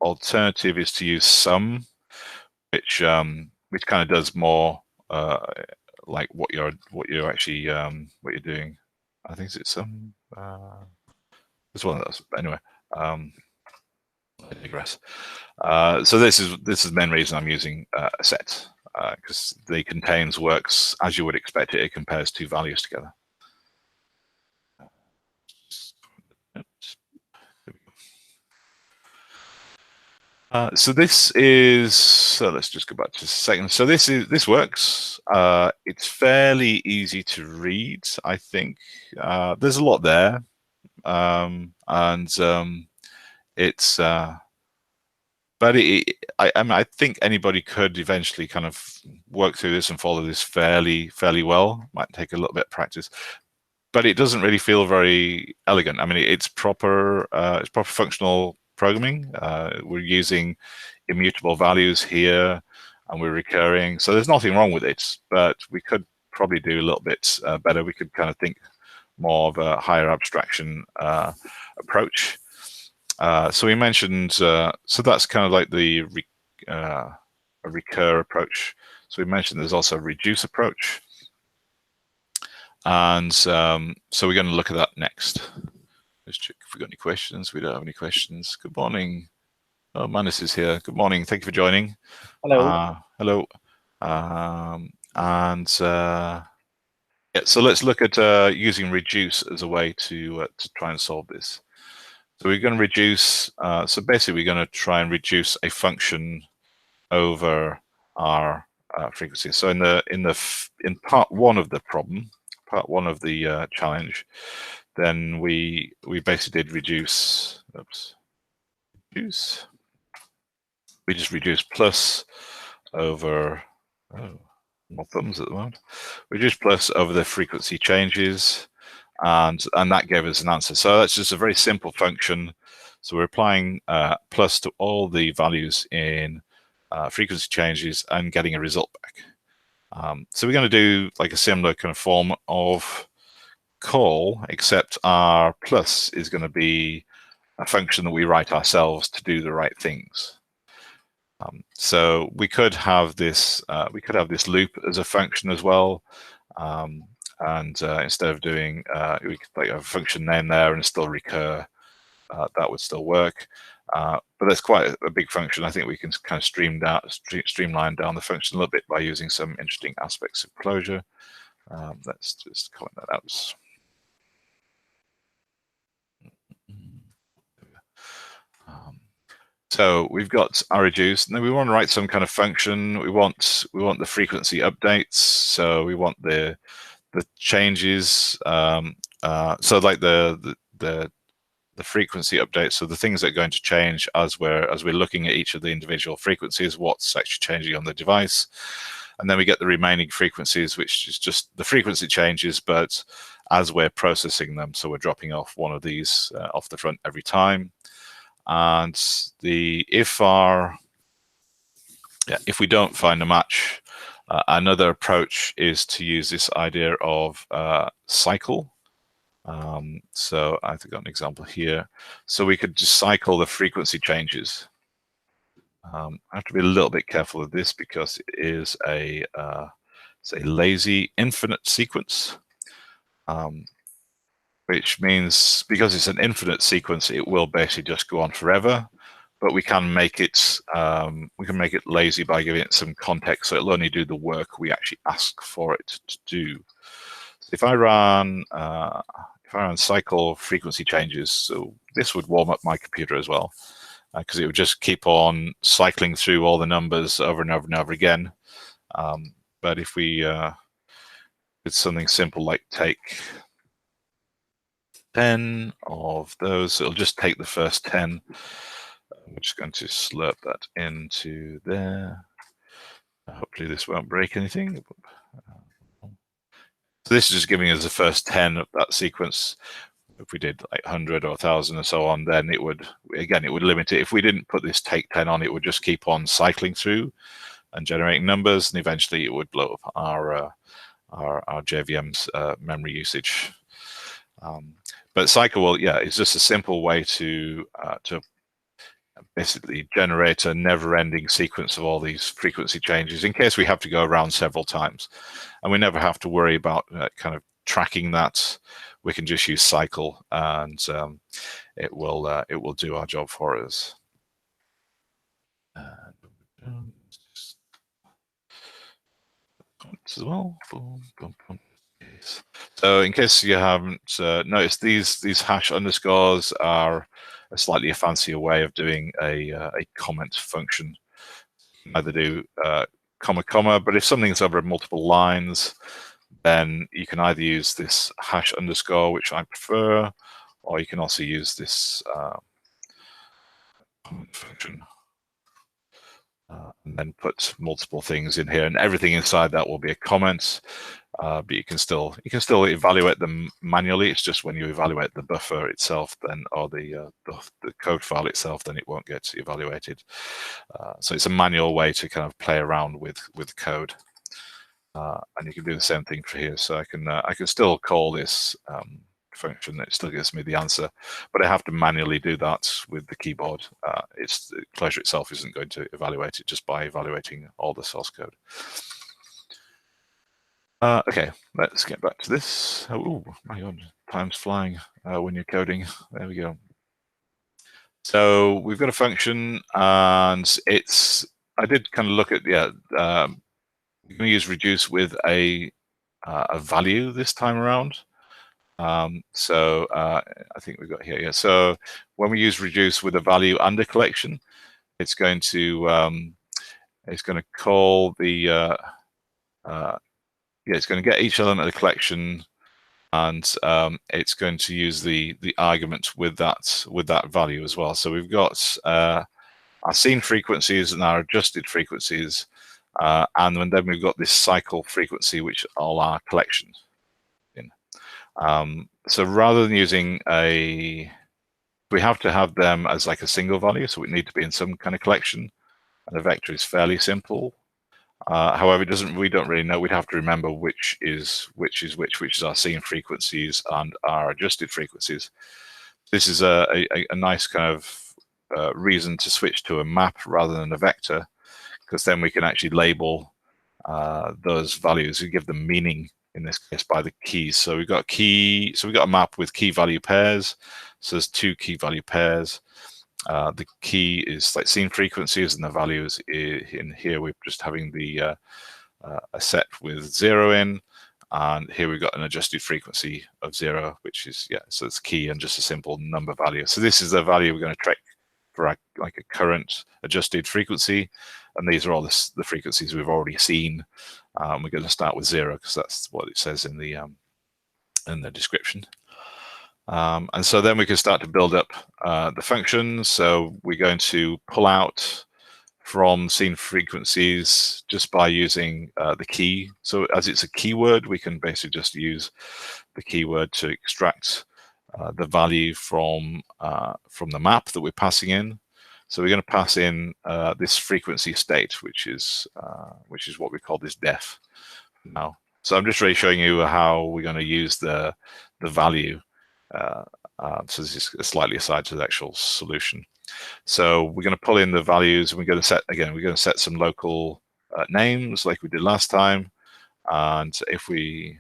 alternative is to use sum, which kind of does more like what you're actually what you're doing. I think it's sum. It's one of those. But anyway, I digress. So this is the main reason I'm using a set, because the contains works as you would expect it. It compares 2 values together. So this is, so let's just go back to a second. So this works. It's fairly easy to read, I think. There's a lot there, and it's but I think anybody could eventually kind of work through this and follow this fairly well. Might take a little bit of practice, but it doesn't really feel very elegant. I mean, it's proper functional programming. We're using immutable values here, and we're recurring. So there's nothing wrong with it, but we could probably do a little bit better. We could kind of think more of a higher abstraction approach. So we mentioned, so that's kind of like the a recur approach. So we mentioned there's also a reduce approach. And so we're going to look at that next. Let's check if we've got any questions. We don't have any questions. Good morning. Oh, Manus is here. Good morning. Thank you for joining. Hello. Hello. Yeah, so let's look at using reduce as a way to try and solve this. So we're going to reduce, so basically we're going to try and reduce a function over our frequency. So in part one of the problem, part one of the challenge, then we basically did reduce, we just reduced plus over, more thumbs at the moment, reduce plus over the frequency changes, and that gave us an answer. So that's just a very simple function. So we're applying plus to all the values in frequency changes and getting a result back. So we're going to do like a similar kind of form of call, except our plus is going to be a function that we write ourselves to do the right things. So we could have this loop as a function as well, and instead of doing we could like have a function name there and still recur. That would still work, but that's quite a big function. I think we can kind of streamline down the function a little bit by using some interesting aspects of Clojure. Let's just comment that out. So we've got our reduce. Now we want to write some kind of function. We want the frequency updates. So we want the changes. So like the frequency updates. So the things that are going to change as we're looking at each of the individual frequencies, what's actually changing on the device, and then we get the remaining frequencies, which is just the frequency changes, but as we're processing them. So we're dropping off one of these off the front every time. And if we don't find a match, another approach is to use this idea of cycle. So I've got an example here. So we could just cycle the frequency changes. I have to be a little bit careful of this because it is a lazy infinite sequence. Which means because it's an infinite sequence, it will basically just go on forever. But we can make it lazy by giving it some context, so it'll only do the work we actually ask for it to do. So if I ran cycle frequency changes, so this would warm up my computer as well, because it would just keep on cycling through all the numbers over and over and over again. But if we did something simple like take 10 of those, it'll just take the first 10. I'm just going to slurp that into there. Hopefully this won't break anything. So this is just giving us the first 10 of that sequence. If we did like 100 or 1,000 and so on, then it would limit it. If we didn't put this take 10 on, it would just keep on cycling through and generating numbers, and eventually it would blow up our JVM's memory usage. But cycle, it's just a simple way to basically generate a never-ending sequence of all these frequency changes in case we have to go around several times, and we never have to worry about kind of tracking that. We can just use cycle, and it will do our job for us. As well. So in case you haven't noticed, these hash underscores are a slightly fancier way of doing a comment function. Either do comma comma, but if something's over multiple lines, then you can either use this hash underscore, which I prefer, or you can also use this comment function. And then put multiple things in here, and everything inside that will be a comment. But you can still evaluate them manually. It's just when you evaluate the buffer itself, then or the code file itself, then it won't get evaluated. So it's a manual way to kind of play around with code, and you can do the same thing for here. So I can still call this function. It still gives me the answer, but I have to manually do that with the keyboard. Clojure itself isn't going to evaluate it just by evaluating all the source code. Okay, let's get back to this. Oh my god, time's flying when you're coding. There we go. So we've got a function, and I did kind of look at we're going to use reduce with a value this time around. So I think we've got here. Yeah. So when we use reduce with a value under collection, it's going to call the it's going to get each element of the collection, and it's going to use the argument with that value as well. So we've got our seen frequencies and our adjusted frequencies, and then we've got this cycle frequency, which are all our collections. So rather than using we have to have them as like a single value, so it need to be in some kind of collection, and the vector is fairly simple. However, we don't really know. We'd have to remember which is which is our seen frequencies and our adjusted frequencies. This is a nice kind of reason to switch to a map rather than a vector, because then we can actually label those values and give them meaning, in this case by the keys. So we've got a map with key value pairs. So there's 2 key value pairs. The key is like seen frequencies, and the values in here we're just having the a set with 0 in, and here we've got an adjusted frequency of 0, which is so it's key and just a simple number value. So this is the value we're going to track for like a current adjusted frequency, and these are all the frequencies we've already seen. We're going to start with 0 because that's what it says in the description. And so then we can start to build up the functions. So we're going to pull out from seen frequencies just by using the key. So as it's a keyword, we can basically just use the keyword to extract the value from the map that we're passing in. So we're going to pass in this frequency state, which is what we call this def now. So I'm just really showing you how we're going to use the value. So this is slightly aside to the actual solution. So we're going to pull in the values, and we're going to set some local names like we did last time. And if we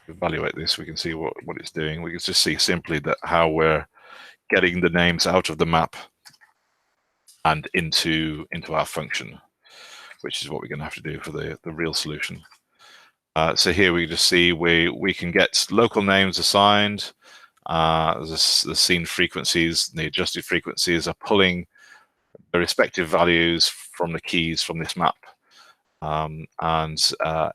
evaluate this, we can see what it's doing. We can just see simply that how we're getting the names out of the map and into our function, which is what we're going to have to do for the real solution. So here we just see we can get local names assigned. The seen frequencies, the adjusted frequencies are pulling the respective values from the keys from this map.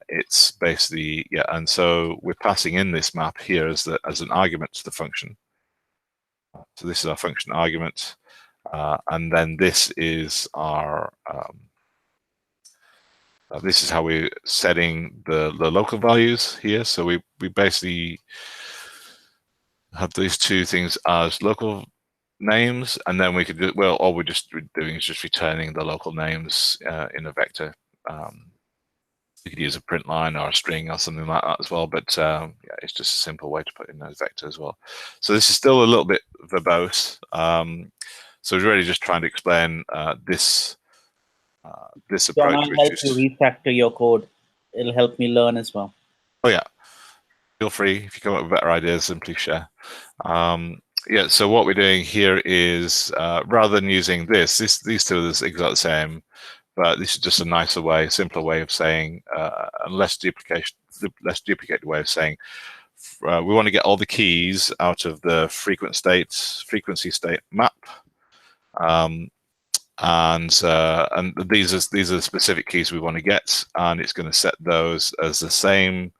It's basically, and so we're passing in this map here as an argument to the function. So this is our function argument, and then this is our this is how we're setting the local values here. So we basically have these 2 things as local names, and then we could do, well, all we're just doing is just returning the local names in a vector. You could use a print line or a string or something like that as well, but it's just a simple way to put in a vector as well. So this is still a little bit verbose. So we're really just trying to explain this approach. John, I'll help you refactor your code. It'll help me learn as well. Oh yeah, feel free. If you come up with better ideas, then please share. So what we're doing here is rather than using these 2 are exactly the same, but this is just a nicer way, simpler way of saying, less duplicated way of saying, we want to get all the keys out of the frequency state map, and these are the specific keys we want to get, and it's going to set those as the same.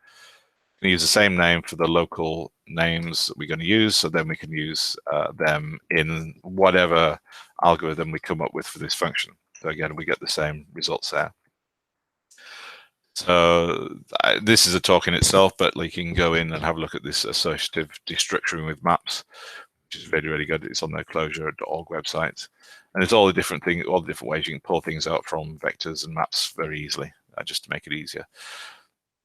Use the same name for the local names that we're going to use, so then we can use them in whatever algorithm we come up with for this function. So again, we get the same results there. So this is a talk in itself, but like you can go in and have a look at this associative destructuring with maps, which is really, really good. It's on the Clojure.org website, and it's all the different ways you can pull things out from vectors and maps very easily, just to make it easier.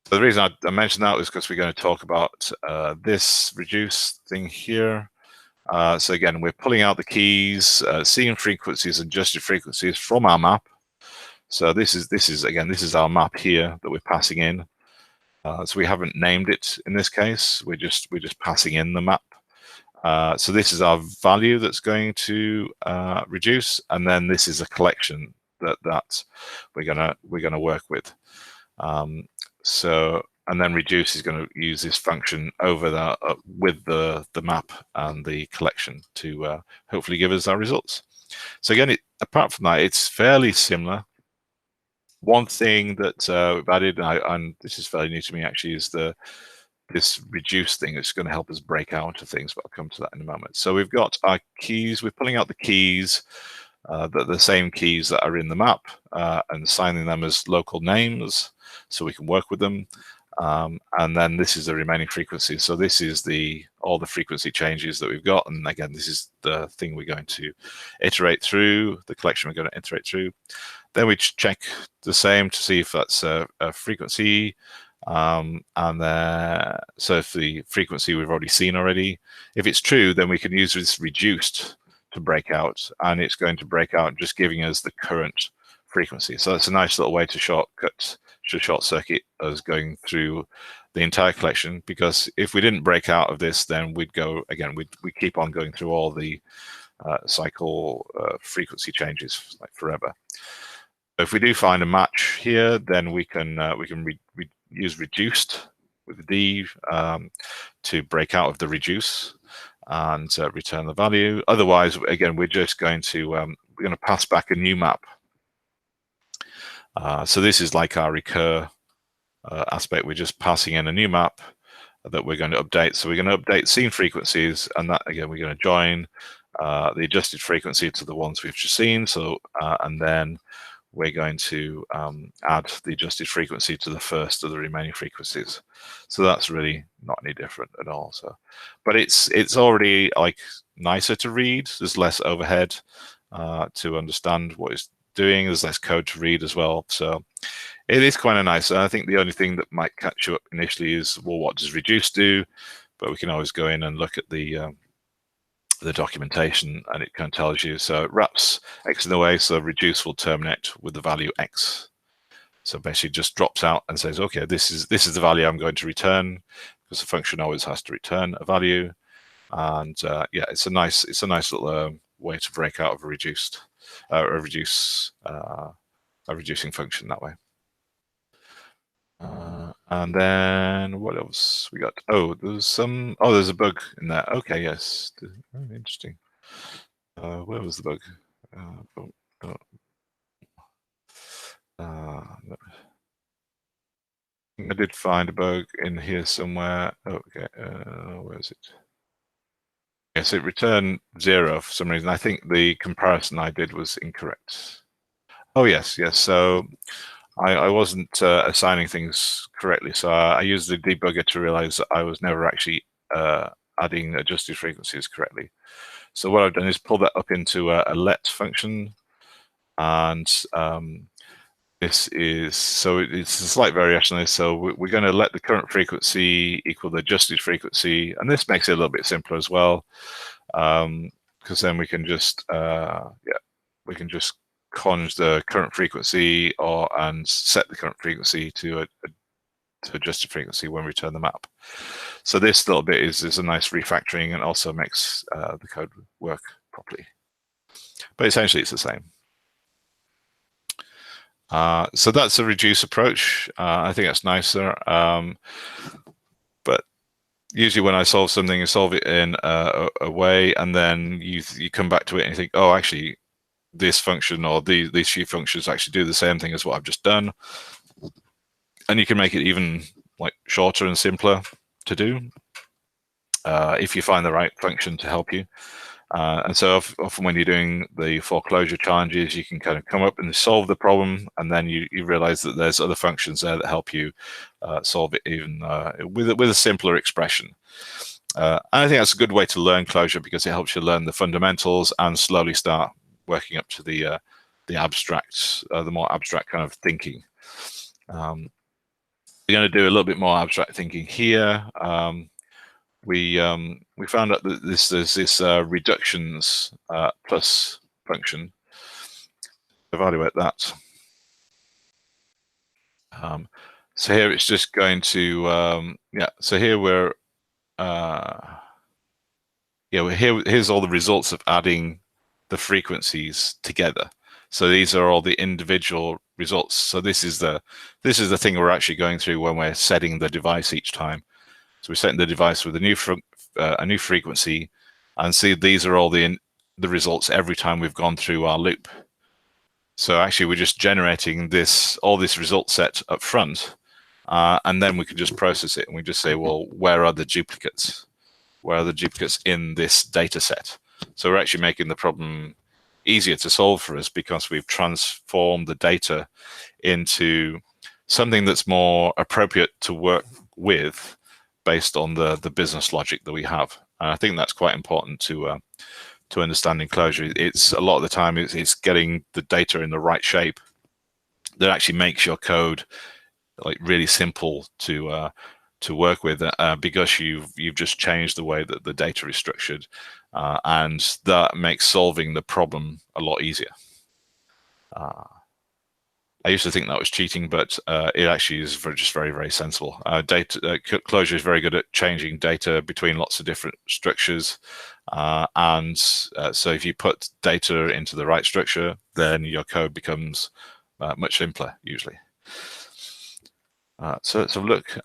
So the reason I mentioned that was because we're going to talk about this reduce thing here. So again, we're pulling out the keys, seen frequencies and adjusted frequencies from our map. So this is our map here that we're passing in. So we haven't named it in this case. We're just passing in the map. So this is our value that's going to reduce, and then this is a collection that we're gonna work with. So and then reduce is going to use this function over that with the map and the collection to hopefully give us our results. So again, apart from that, it's fairly similar. One thing that we've added, and this is fairly new to me actually, is this reduce thing that's going to help us break out of things, but I'll come to that in a moment. So we've got our keys. We're pulling out the keys, the same keys that are in the map, and assigning them as local names so we can work with them. And then this is the remaining frequency. So this is all the frequency changes that we've got. And again, this is the thing we're going to iterate through, the collection we're going to iterate through. Then we check the same to see if that's a frequency. And then, so if the frequency we've already seen already, if it's true, then we can use this reduced to break out, and it's going to break out just giving us the current frequency. So that's a nice little way to short circuit us going through the entire collection, because if we didn't break out of this, then we'd go again, we keep on going through all the cycle frequency changes like forever. If we do find a match here, then we can use reduced with D to break out of the reduce and return the value. Otherwise, again, we're just going to pass back a new map. So this is like our recur aspect. We're just passing in a new map that we're going to update. So we're going to update scene frequencies, and that again we're going to join the adjusted frequency to the ones we've just seen. So and then we're going to add the adjusted frequency to the first of the remaining frequencies. So that's really not any different at all. So, but it's already like nicer to read. There's less overhead to understand what it's doing. There's less code to read as well. So it is kind of nice. And I think the only thing that might catch you up initially is, well, what does reduce do? But we can always go in and look at the documentation, and it kind of tells you. So it wraps X in the way, so reduce will terminate with the value X. So basically just drops out and says, okay, this is the value I'm going to return, because the function always has to return a value. And yeah, it's a nice little way to break out of a reducing function that way. And then what else we got? Oh, there's a bug in there. Okay, yes, interesting. Where was the bug? I did find a bug in here somewhere. Okay, where is it? Yes, it returned 0 for some reason. I think the comparison I did was incorrect. Oh yes. So I wasn't assigning things correctly, so I used the debugger to realize that I was never actually adding adjusted frequencies correctly. So what I've done is pull that up into a let function, and this is, so it's a slight variation on this. So we're going to let the current frequency equal the adjusted frequency, and this makes it a little bit simpler as well, because then we can just conj the current frequency and set the current frequency to adjusted frequency when we return the map. So this little bit is a nice refactoring, and also makes the code work properly. But essentially it's the same. So that's a reduce approach. I think that's nicer. But usually when I solve something, I solve it in a way, and then you come back to it and you think, oh, actually, this function or these few functions actually do the same thing as what I've just done. And you can make it even like shorter and simpler to do if you find the right function to help you. And so often when you're doing the foreclosure challenges, you can kind of come up and solve the problem, and then you realize that there's other functions there that help you solve it even with a simpler expression. And I think that's a good way to learn Clojure, because it helps you learn the fundamentals and slowly start working up to the abstract, the more abstract kind of thinking. We're going to do a little bit more abstract thinking here. We found out that there's this reductions plus function. Evaluate that. So here it's just going to So here we're here's all the results of adding the frequencies together. So these are all the individual results. So this is the thing we're actually going through when we're setting the device each time. So we're setting the device with a new frequency, and see these are all the results every time we've gone through our loop. So actually, we're just generating all this result set up front, and then we can just process it, and we just say, well, where are the duplicates? Where are the duplicates in this data set? So we're actually making the problem easier to solve for us, because we've transformed the data into something that's more appropriate to work with based on the business logic that we have. And I think that's quite important to understand in Clojure. It's a lot of the time it's getting the data in the right shape that actually makes your code like really simple to work with, because you've just changed the way that the data is structured, and that makes solving the problem a lot easier. I used to think that was cheating, but it actually is just very, very sensible. Clojure is very good at changing data between lots of different structures, and so if you put data into the right structure, then your code becomes much simpler usually. So let's have a look.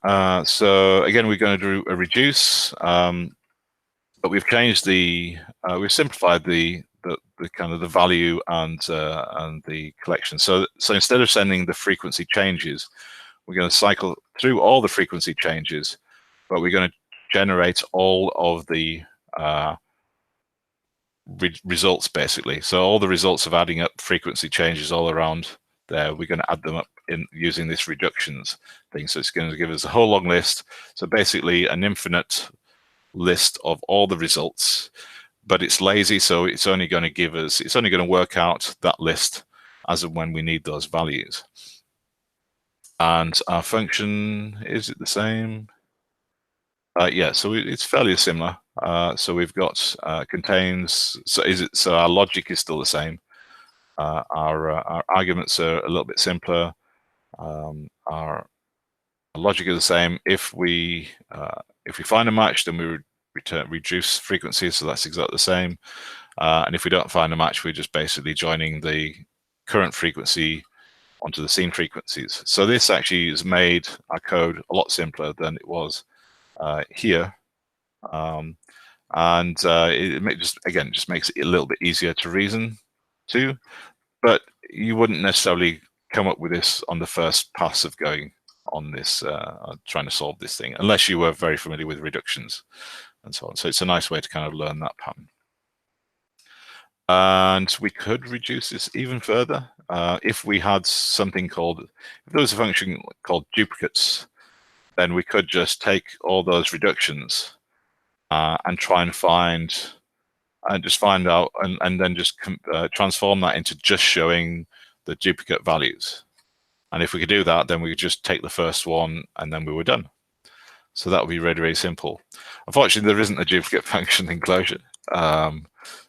So again, we're going to do a reduce, but we've changed we've simplified the kind of the value and the collection. So instead of sending the frequency changes, we're going to cycle through all the frequency changes, but we're going to generate all of the results basically. So all the results of adding up frequency changes all around there, we're going to add them up in using this reductions thing. So it's going to give us a whole long list. So basically an infinite list of all the results, but it's lazy, so it's only going to work out that list as of when we need those values. And our function, is it the same? Yeah, so it's fairly similar. So we've got contains. So our logic is still the same. Our arguments are a little bit simpler. Our logic is the same. If we find a match, then we reduce frequency, so that's exactly the same. And if we don't find a match, we're just basically joining the current frequency onto the scene frequencies. So this actually has made our code a lot simpler than it was here. And it just makes it a little bit easier to reason to, but you wouldn't necessarily come up with this on the first pass of going on this, trying to solve this thing, unless you were very familiar with reductions and so on. So it's a nice way to kind of learn that pattern. And we could reduce this even further if we had something called, if there was a function called duplicates, then we could just take all those reductions and try and find out, and then just transform that into just showing the duplicate values. And if we could do that, then we could just take the first one and then we were done. So that would be really, really simple. Unfortunately, there isn't a duplicate function in Clojure.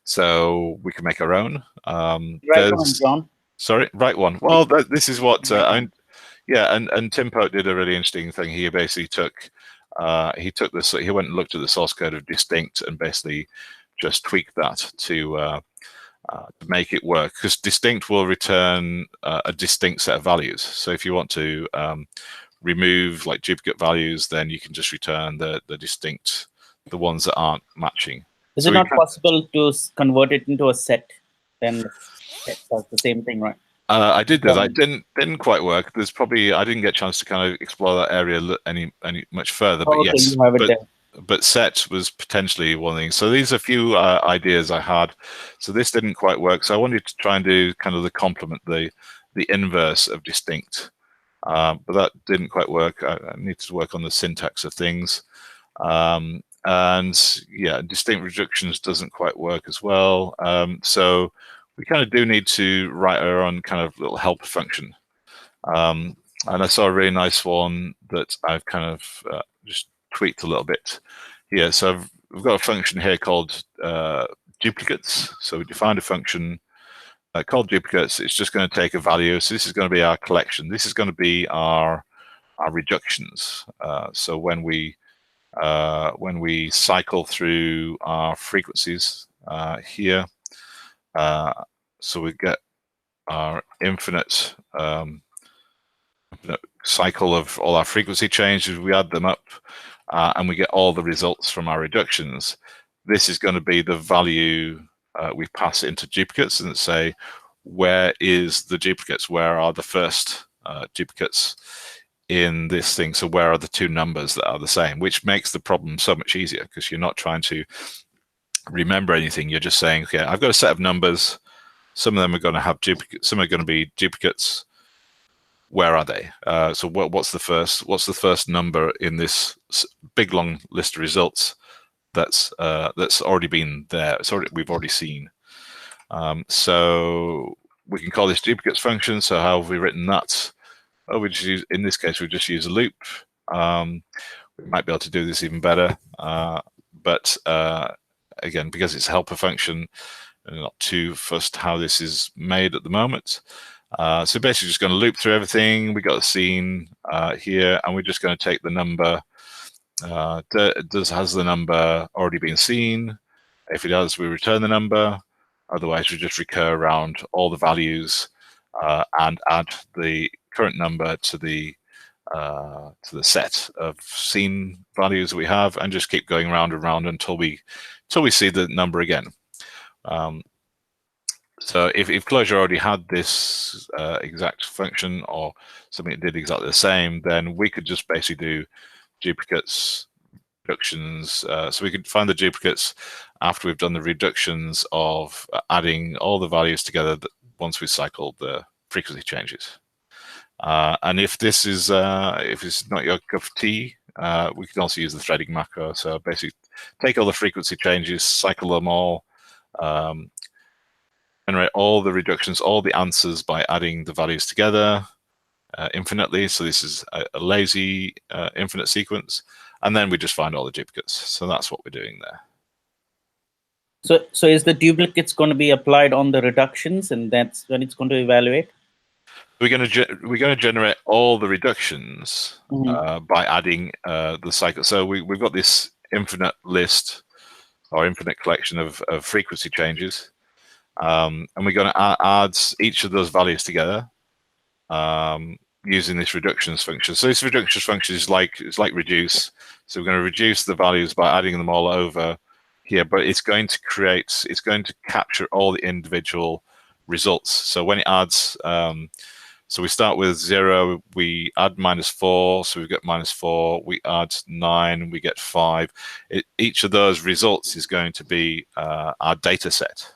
So we can make our own. Right one, John. Sorry, right one. Well, this is what, yeah, and Tim Pote did a really interesting thing. He basically took, he went and looked at the source code of distinct and basically just tweaked that to make it work, because distinct will return a distinct set of values. So if you want to remove like duplicate values, then you can just return the distinct, the ones that aren't matching. Is it not possible to convert it into a set? Then that's the same thing, right? I did this. I didn't quite work. There's probably, I didn't get a chance to kind of explore that area any much further. But okay, yes, you have it there. But set was potentially one thing. So these are a few ideas I had. So this didn't quite work. So I wanted to try and do kind of the complement, the inverse of distinct. But that didn't quite work. I needed to work on the syntax of things. And yeah, distinct reductions doesn't quite work as well. So we kind of do need to write our own kind of little helper function. And I saw a really nice one that I've kind of just tweaked a little bit here. So we've got a function here called duplicates. So we defined a function called duplicates. It's just going to take a value. So this is going to be our collection. This is going to be our reductions. So when we cycle through our frequencies here, so we get our infinite cycle of all our frequency changes, we add them up, and we get all the results from our reductions. This is going to be the value we pass into duplicates and say, where is the duplicates? Where are the first duplicates in this thing? So where are the two numbers that are the same? Which makes the problem so much easier, because you're not trying to remember anything. You're just saying, okay, I've got a set of numbers. Some of them are going to have duplicates. Some are going to be duplicates. Where are they? So what's the first number in this big long list of results that's already been there? We've already seen. So we can call this duplicates function. So how have we written that? Oh, we just use, in this case, we just use a loop. We might be able to do this even better, but again, because it's a helper function, and not too fussed how this is made at the moment. So basically just going to loop through everything. We got a scene here, and we're just going to take the number. Has the number already been seen? If it does, we return the number. Otherwise, we just recur around all the values and add the current number to the set of scene values that we have, and just keep going round and round until we see the number again. So if Clojure already had this exact function or something that did exactly the same, then we could just basically do duplicates, reductions. So we could find the duplicates after we've done the reductions of adding all the values together once we cycled the frequency changes. And if this is if it's not your cup of tea, we can also use the threading macro. So basically take all the frequency changes, cycle them all, generate all the reductions, all the answers by adding the values together infinitely. So this is a lazy infinite sequence. And then we just find all the duplicates. So that's what we're doing there. So is the duplicates going to be applied on the reductions, and that's when it's going to evaluate? We're going to generate all the reductions by adding the cycle. So we've got this infinite list or infinite collection of frequency changes, and we're going to add each of those values together using this reductions function. So this reductions function is like reduce. So we're going to reduce the values by adding them all over here, but it's going to capture all the individual results. So when it adds, so we start with 0, we add -4, so we get -4, we add 9, we get 5. Each of those results is going to be our data set.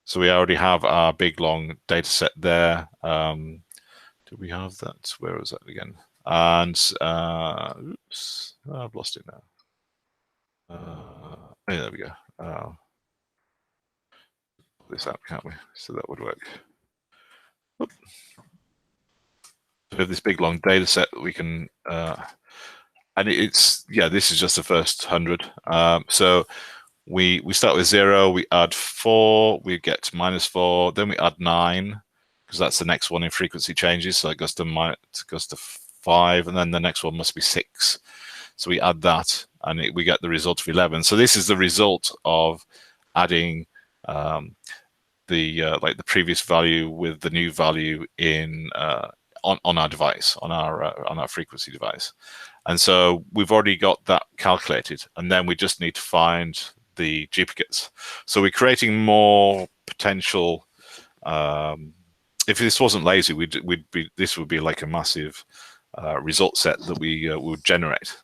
So we already have our big long data set there. Do we have that? Where was that again? And oops, I've lost it now. Yeah, there we go. This out, can't we? So that would work. Oop. So we have this big long data set that we can, and this is just the first 100. So we start with 0, we add 4, we get -4, then we add 9, because that's the next one in frequency changes. So it goes to 5, and then the next one must be 6. So we add that, and we get the result of 11. So this is the result of adding the previous value with the new value in on our device, on our frequency device. And so we've already got that calculated, and then we just need to find the duplicates. So we're creating more potential. If this wasn't lazy, this would be like a massive result set that we would generate.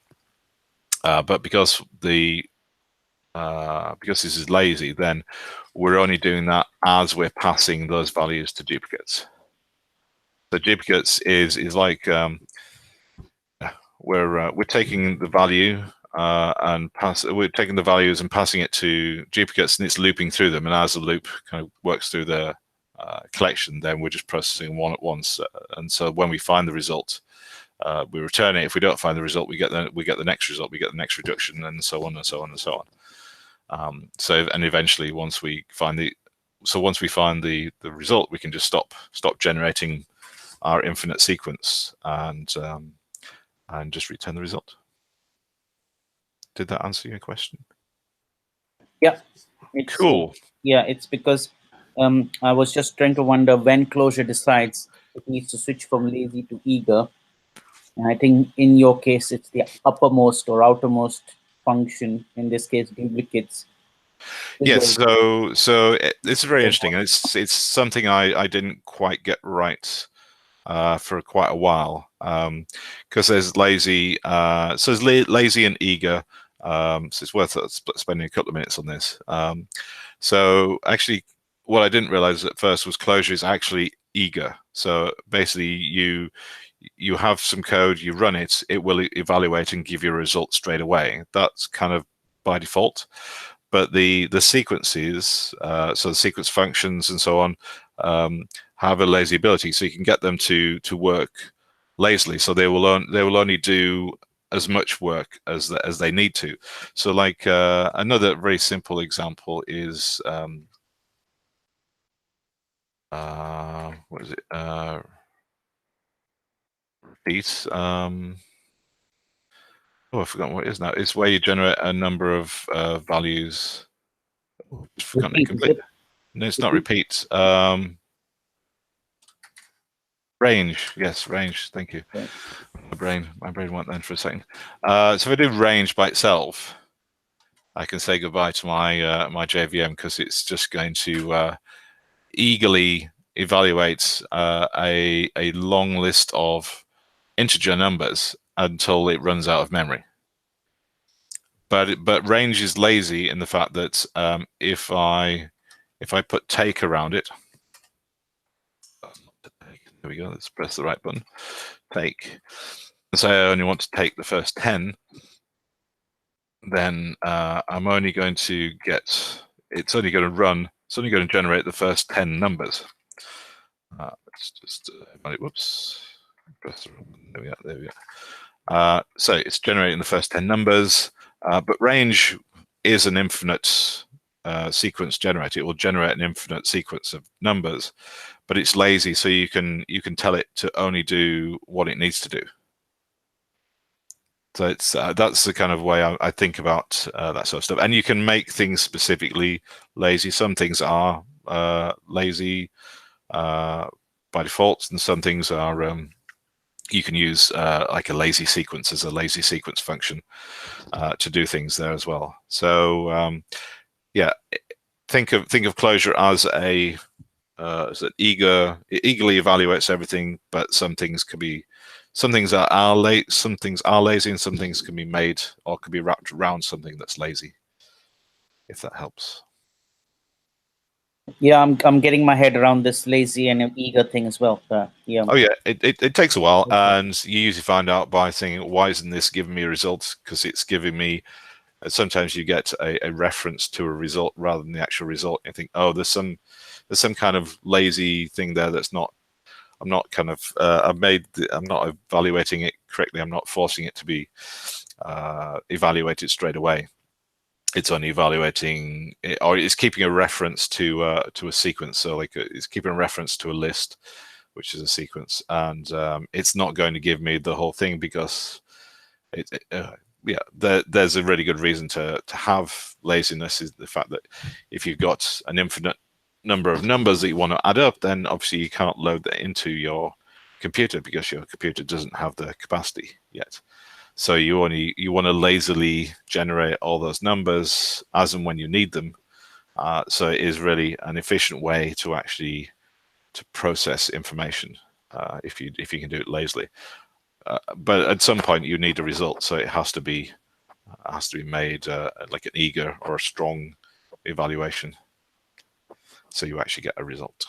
But because this is lazy, then we're only doing that as we're passing those values to duplicates. So duplicates is like we're taking the value we're taking the values and passing it to duplicates, and it's looping through them. And as the loop kind of works through the collection, then we're just processing one at once. And so when we find the result, we return it. If we don't find the result, we get the next result, we get the next reduction, and so on and so on and so on. And eventually, once we find the result, we can just stop generating our infinite sequence and just return the result. Did that answer your question? Yeah. Cool. Yeah, it's because I was just trying to wonder when Clojure decides it needs to switch from lazy to eager. And I think in your case, it's the uppermost or outermost function, in this case, duplicates. Yes, so it's very interesting, and it's something I didn't quite get right for quite a while, because there's lazy, so there's lazy and eager. So it's worth spending a couple of minutes on this. So actually, what I didn't realize at first was Clojure is actually eager. So basically, you have some code, you run it, it will evaluate and give you a result straight away. That's kind of by default. But the sequences, so the sequence functions and so on, have a lazy ability, so you can get them to work lazily. So they will only do as much work as they need to. So like another very simple example is what is it? Repeat. Oh, I've forgotten what it is now. It's where you generate a number of values. Oh, I've forgotten it completely. No, it's not repeat. Range. Yes, range. Thank you. Yeah. My brain went then for a second. So if I do range by itself, I can say goodbye to my my JVM, because it's just going to eagerly evaluate a long list of integer numbers until it runs out of memory. But range is lazy in the fact that if I put take around it, there we go. Let's press the right button. Take. Say I only want to take the first 10, then I'm only going to get. It's only going to run. It's only going to generate the first 10 numbers. Let's just whoops. Press the, there we go. There we go. So it's generating the first 10 numbers, but range is an infinite sequence generator. It will generate an infinite sequence of numbers, but it's lazy, so you can tell it to only do what it needs to do. So it's that's the kind of way I think about that sort of stuff. And you can make things specifically lazy. Some things are lazy by default, and some things are you can use like a lazy sequence as a lazy sequence function to do things there as well. So yeah, think of Clojure as a it eagerly evaluates everything, but some things can be, some things are late, some things are lazy, and some things can be made or can be wrapped around something that's lazy, if that helps. Yeah, I'm getting my head around this lazy and eager thing as well. Yeah. Oh yeah, it takes a while, and you usually find out by saying, why isn't this giving me results? Because it's giving me, sometimes you get a reference to a result rather than the actual result. You think, oh, there's some kind of lazy thing there that's not, I'm not kind of I'm not evaluating it correctly. I'm not forcing it to be evaluated straight away. It's only evaluating it, or it's keeping a reference to a sequence. So like it's keeping a reference to a list, which is a sequence, and it's not going to give me the whole thing, because yeah, there's a really good reason to have laziness, is the fact that if you've got an infinite number of numbers that you want to add up, then obviously you can't load that into your computer, because your computer doesn't have the capacity yet. So you want to lazily generate all those numbers as and when you need them. So it is really an efficient way to actually process information if you can do it lazily. But at some point you need a result, so it has to be made like an eager or a strong evaluation, so you actually get a result.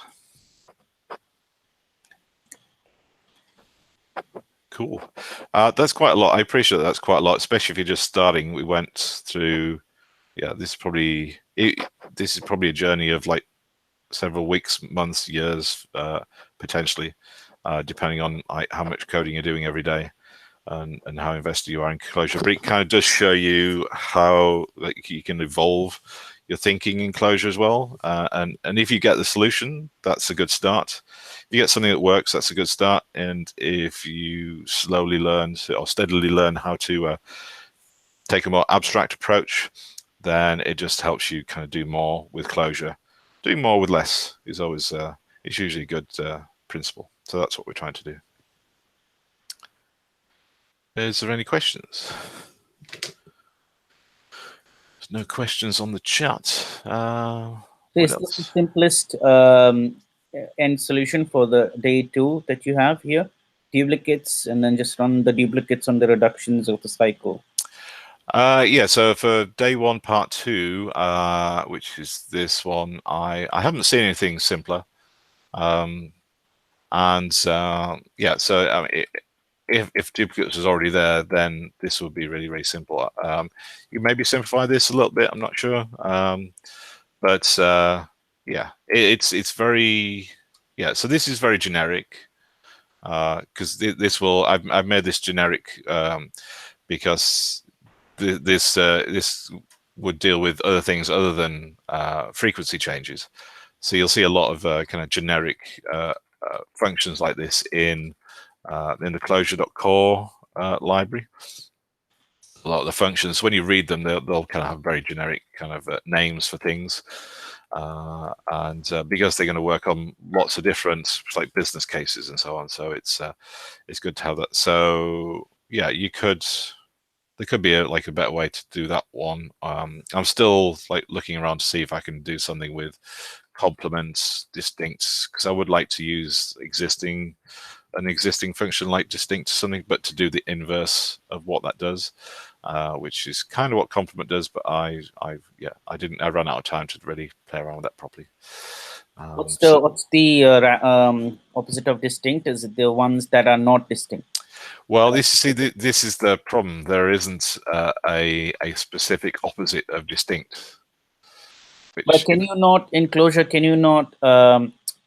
Cool. That's quite a lot. I appreciate that. That's quite a lot, especially if you're just starting. We went through, yeah, this is probably a journey of like several weeks, months, years, potentially, depending on how much coding you're doing every day and how invested you are in Clojure. But it kind of does show you how you can evolve your thinking in Clojure as well. And if you get the solution, that's a good start. If you get something that works, that's a good start. And if you slowly learn or steadily learn how to take a more abstract approach, then it just helps you kind of do more with Clojure. doing more with less is always it's usually a good principle. So that's what we're trying to do. Is there any questions? There's no questions on the chat. So is this the simplest end solution for the day 2 that you have here? Duplicates, and then just run the duplicates on the reductions of the cycle. Yeah, so for day 1, part 2, which is this one, I haven't seen anything simpler. Yeah, so I mean, if duplicates was already there, then this would be really, really simple. You maybe simplify this a little bit, I'm not sure. But yeah, it's very, yeah, so this is very generic, because this will, I've made this generic because this would deal with other things other than frequency changes. So you'll see a lot of kind of generic functions like this in the Clojure.core library. A lot of the functions, when you read them, they'll kind of have very generic kind of names for things. Because they're going to work on lots of different like business cases and so on, so it's good to have that. So yeah, there could be like a better way to do that one. I'm still like looking around to see if I can do something with complements, distincts, because I would like to use an existing function like distinct to something, but to do the inverse of what that does, which is kind of what complement does. But I ran out of time to really play around with that properly. What's the opposite of distinct? Is it the ones that are not distinct? Well, this is the problem. There isn't a specific opposite of distinct. But can you not, in Clojure, can you not,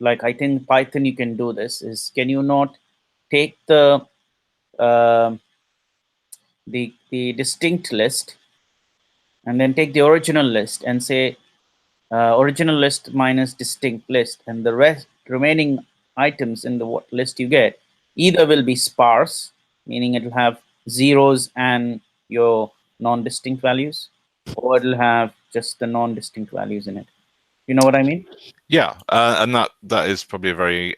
like I think Python you can do this, is can you not take the distinct list and then take the original list and say original list minus distinct list, and the remaining items in the list you get either will be sparse, meaning it will have zeros and your non-distinct values, or it will have just the non-distinct values in it. You know what I mean? Yeah, and that is probably a very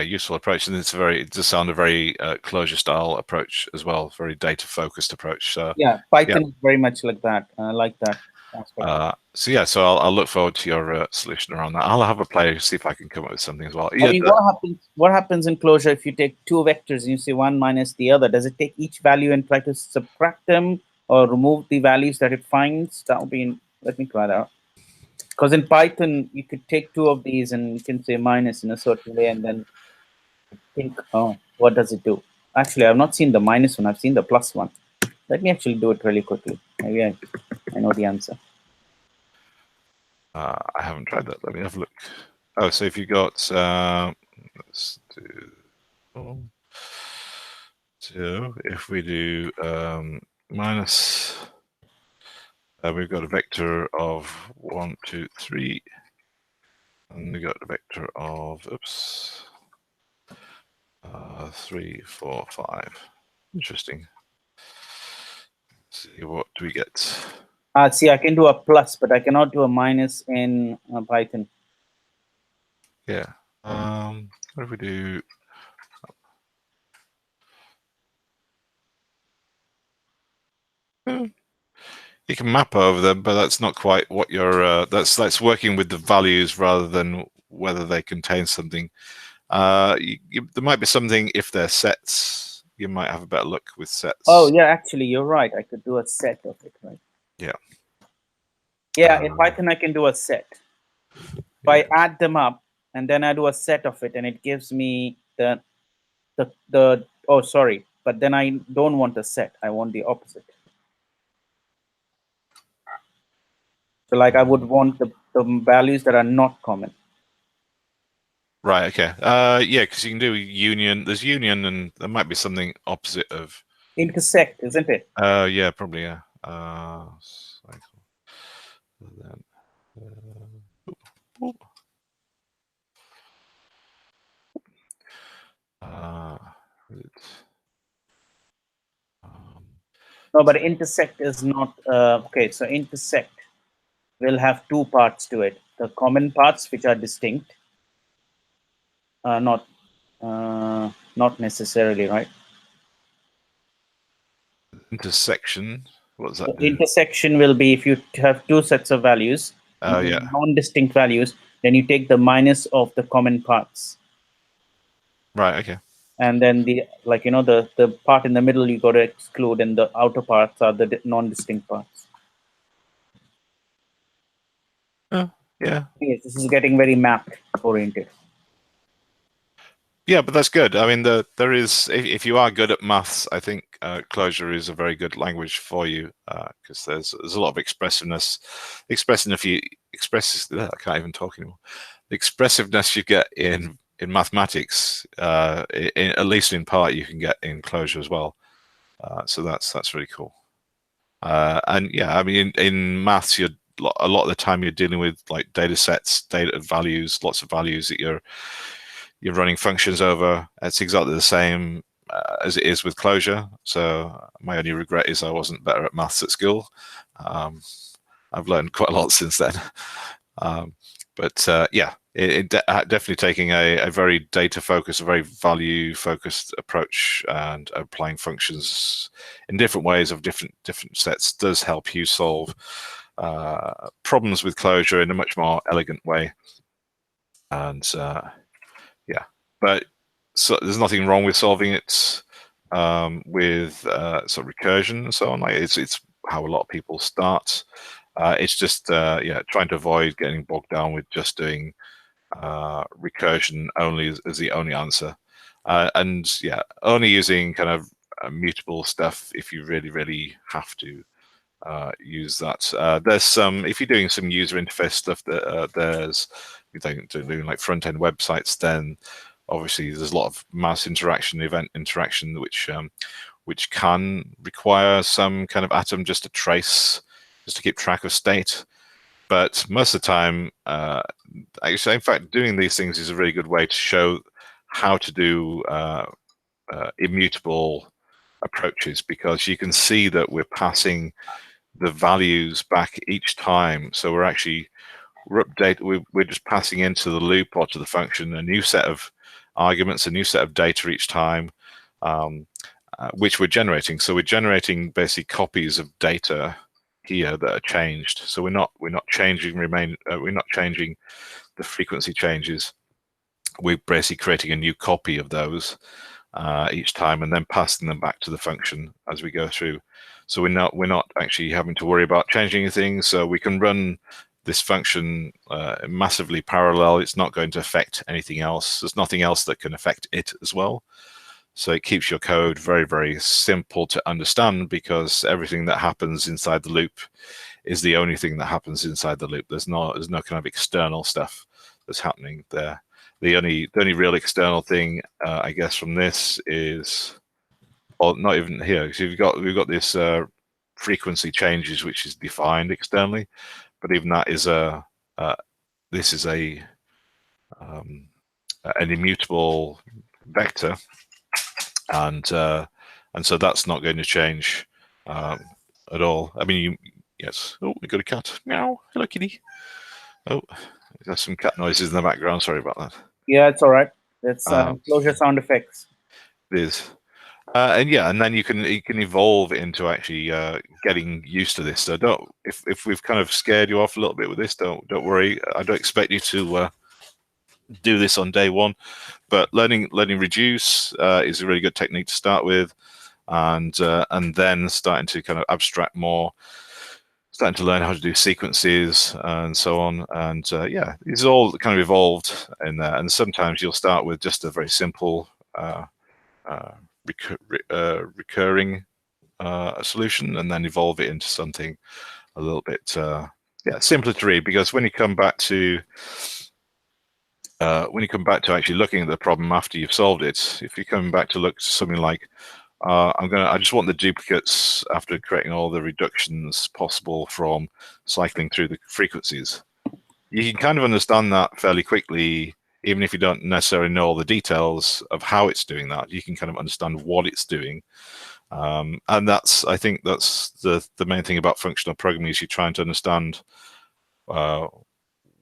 useful approach, and it does sound a very Clojure style approach as well, very data focused approach. So yeah, Python is very much like that. I like that aspect. So I'll look forward to your solution around that. I'll have a play, see if I can come up with something as well. I mean, what happens in Clojure if you take two vectors and you say one minus the other? Does it take each value and try to subtract them or remove the values that it finds? That would be, let me try that out. Because in Python, you could take two of these and you can say minus in a certain way and then think, oh, what does it do? Actually, I've not seen the minus one. I've seen the plus one. Let me actually do it really quickly. Maybe I know the answer. I haven't tried that. Let me have a look. Oh, so if you got, let's do, so if we do minus, we've got a vector of 1, 2, 3, and we got a vector of 3, 4, 5. Interesting. Let's see, what do we get? See, I can do a plus, but I cannot do a minus in Python. Yeah. What if we do? You can map over them, but that's not quite what you're. That's working with the values rather than whether they contain something. There might be something if they're sets. You might have a better look with sets. Oh yeah, actually, you're right. I could do a set of it, right? Yeah. Yeah, in Python I can do a set. So I add them up, and then I do a set of it, and it gives me the oh sorry, but then I don't want a set. I want the opposite. So like I would want the values that are not common. Right. Okay. Yeah, because you can do union. There's union, and there might be something opposite of intersect, isn't it? Yeah, probably. Yeah. No, but intersect is not okay. So intersect will have two parts to it. the common parts which are distinct. Not necessarily, right? Intersection. What does that The do? intersection will be if you have two sets of values, Oh, yeah. non-distinct values, then you take the minus of the common parts. Right. Okay. And then the the part in the middle you got to exclude, and the outer parts are the non-distinct parts. Oh, yeah. Yes, this is getting very map oriented. Yeah, but that's good. I mean, there is, if you are good at maths, I think Clojure is a very good language for you because there's a lot of expressiveness. I can't even talk anymore. The expressiveness you get in mathematics, at least in part, you can get in Clojure as well. So that's really cool. And yeah, I mean, in maths, a lot of the time you're dealing with like data sets, data values, lots of values that you're running functions over. It's exactly the same as it is with Clojure. So my only regret is I wasn't better at maths at school. I've learned quite a lot since then. But yeah, definitely taking a very data focused, a very value focused approach and applying functions in different ways of different sets does help you solve problems with Clojure in a much more elegant way. And yeah, but so there's nothing wrong with solving it with sort of recursion and so on. Like it's how a lot of people start. It's just yeah, trying to avoid getting bogged down with just doing recursion only as the only answer, and yeah, only using kind of mutable stuff if you really have to use that. There's some, if you're doing some user interface stuff, that there's, you're doing like front end websites, then obviously there's a lot of mouse interaction, event interaction, which can require some kind of atom just to trace, just to keep track of state. But most of the time, actually, in fact, doing these things is a really good way to show how to do immutable approaches, because you can see that we're passing the values back each time. So we're just passing into the loop or to the function a new set of arguments, a new set of data each time, which we're generating. So we're generating basically copies of data here that are changed. So we're not changing we're not changing the frequency changes. We're basically creating a new copy of those each time, and then passing them back to the function as we go through. So we're not actually having to worry about changing anything. So we can run this function massively parallel. It's not going to affect anything else. There's nothing else that can affect it as well. So it keeps your code very simple to understand, because everything that happens inside the loop is the only thing that happens inside the loop. There's no kind of external stuff that's happening there. The only real external thing, I guess, from this is, or not even here, because we've got this frequency changes, which is defined externally, but even that is this is an immutable vector, and so that's not going to change at all. I mean, yes. Oh, we got a cat. Meow. Hello, kitty. Oh, there's some cat noises in the background. Sorry about that. Yeah, it's all right. That's Clojure sound effects. It is. And yeah, and then you can evolve into actually getting used to this. So if we've kind of scared you off a little bit with this, don't worry. I don't expect you to do this on day one, but learning reduce is a really good technique to start with, and then starting to kind of abstract more, starting to learn how to do sequences and so on. And yeah, it's all kind of evolved in there. And sometimes you'll start with just a very simple recurring solution, and then evolve it into something a little bit simpler to read. Because when you come back to actually looking at the problem after you've solved it, if you're coming back to look something like I just want the duplicates after creating all the reductions possible from cycling through the frequencies, you can kind of understand that fairly quickly. Even if you don't necessarily know all the details of how it's doing that, you can kind of understand what it's doing. And I think that's the main thing about functional programming, is you're trying to understand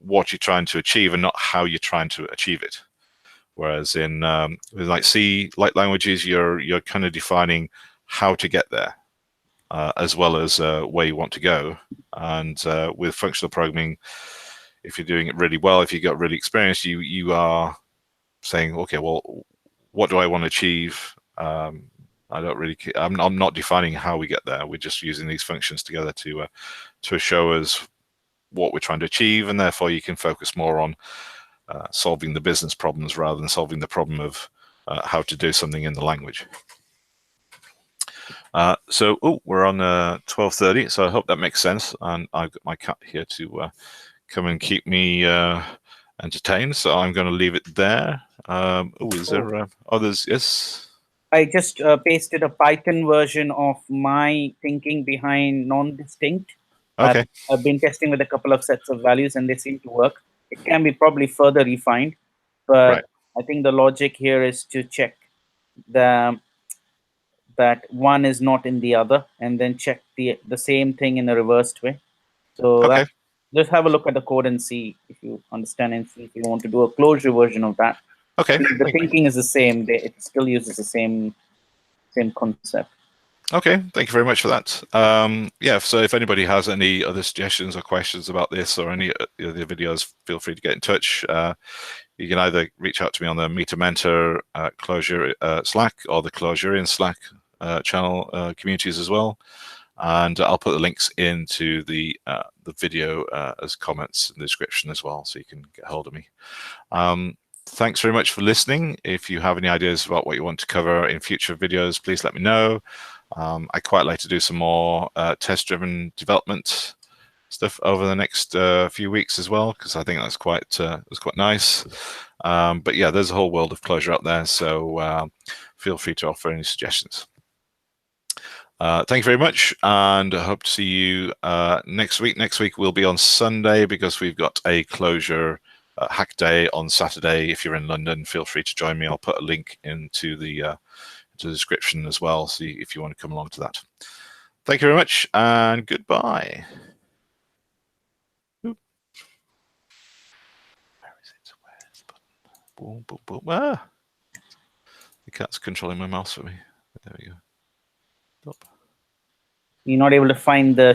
what you're trying to achieve and not how you're trying to achieve it. Whereas in with like C-like languages, you're kind of defining how to get there, as well as where you want to go. And with functional programming, if you're doing it really well, if you got really experienced, you are saying, okay, well, what do I want to achieve? I don't really. I'm not defining how we get there. We're just using these functions together to show us what we're trying to achieve, and therefore you can focus more on solving the business problems rather than solving the problem of how to do something in the language. So we're on 12:30, so I hope that makes sense. And I've got my cat here to come and keep me entertained, so I'm going to leave it there. Is there others? Yes. I just pasted a Python version of my thinking behind non-distinct. Okay. I've been testing with a couple of sets of values, and they seem to work. It can be probably further refined, but Right. I think the logic here is to check that one is not in the other, and then check the same thing in a reversed way. So Okay. just have a look at the code and see if you understand, and see if you want to do a Clojure version of that. Okay. The thinking is the same. It still uses the same concept. Okay, thank you very much for that. Yeah, so if anybody has any other suggestions or questions about this or any other videos, feel free to get in touch. You can either reach out to me on the Meet a Mentor Clojure Slack or the Clojurian Slack channel communities as well. And I'll put the links into the video as comments in the description as well, so you can get hold of me. Thanks very much for listening. If you have any ideas about what you want to cover in future videos, please let me know. I quite like to do some more test-driven development stuff over the next few weeks as well, because I think that's quite nice. But yeah, there's a whole world of Clojure out there, so feel free to offer any suggestions. Thank you very much, and I hope to see you next week. Next week will be on Sunday because we've got a Clojure hack day on Saturday. If you're in London, feel free to join me. I'll put a link into the description as well, see if you want to come along to that. Thank you very much, and goodbye. Where is it? Where's the button? Boom, boom, boom. Ah! The cat's controlling my mouse for me. There we go. Stop. You're not able to find the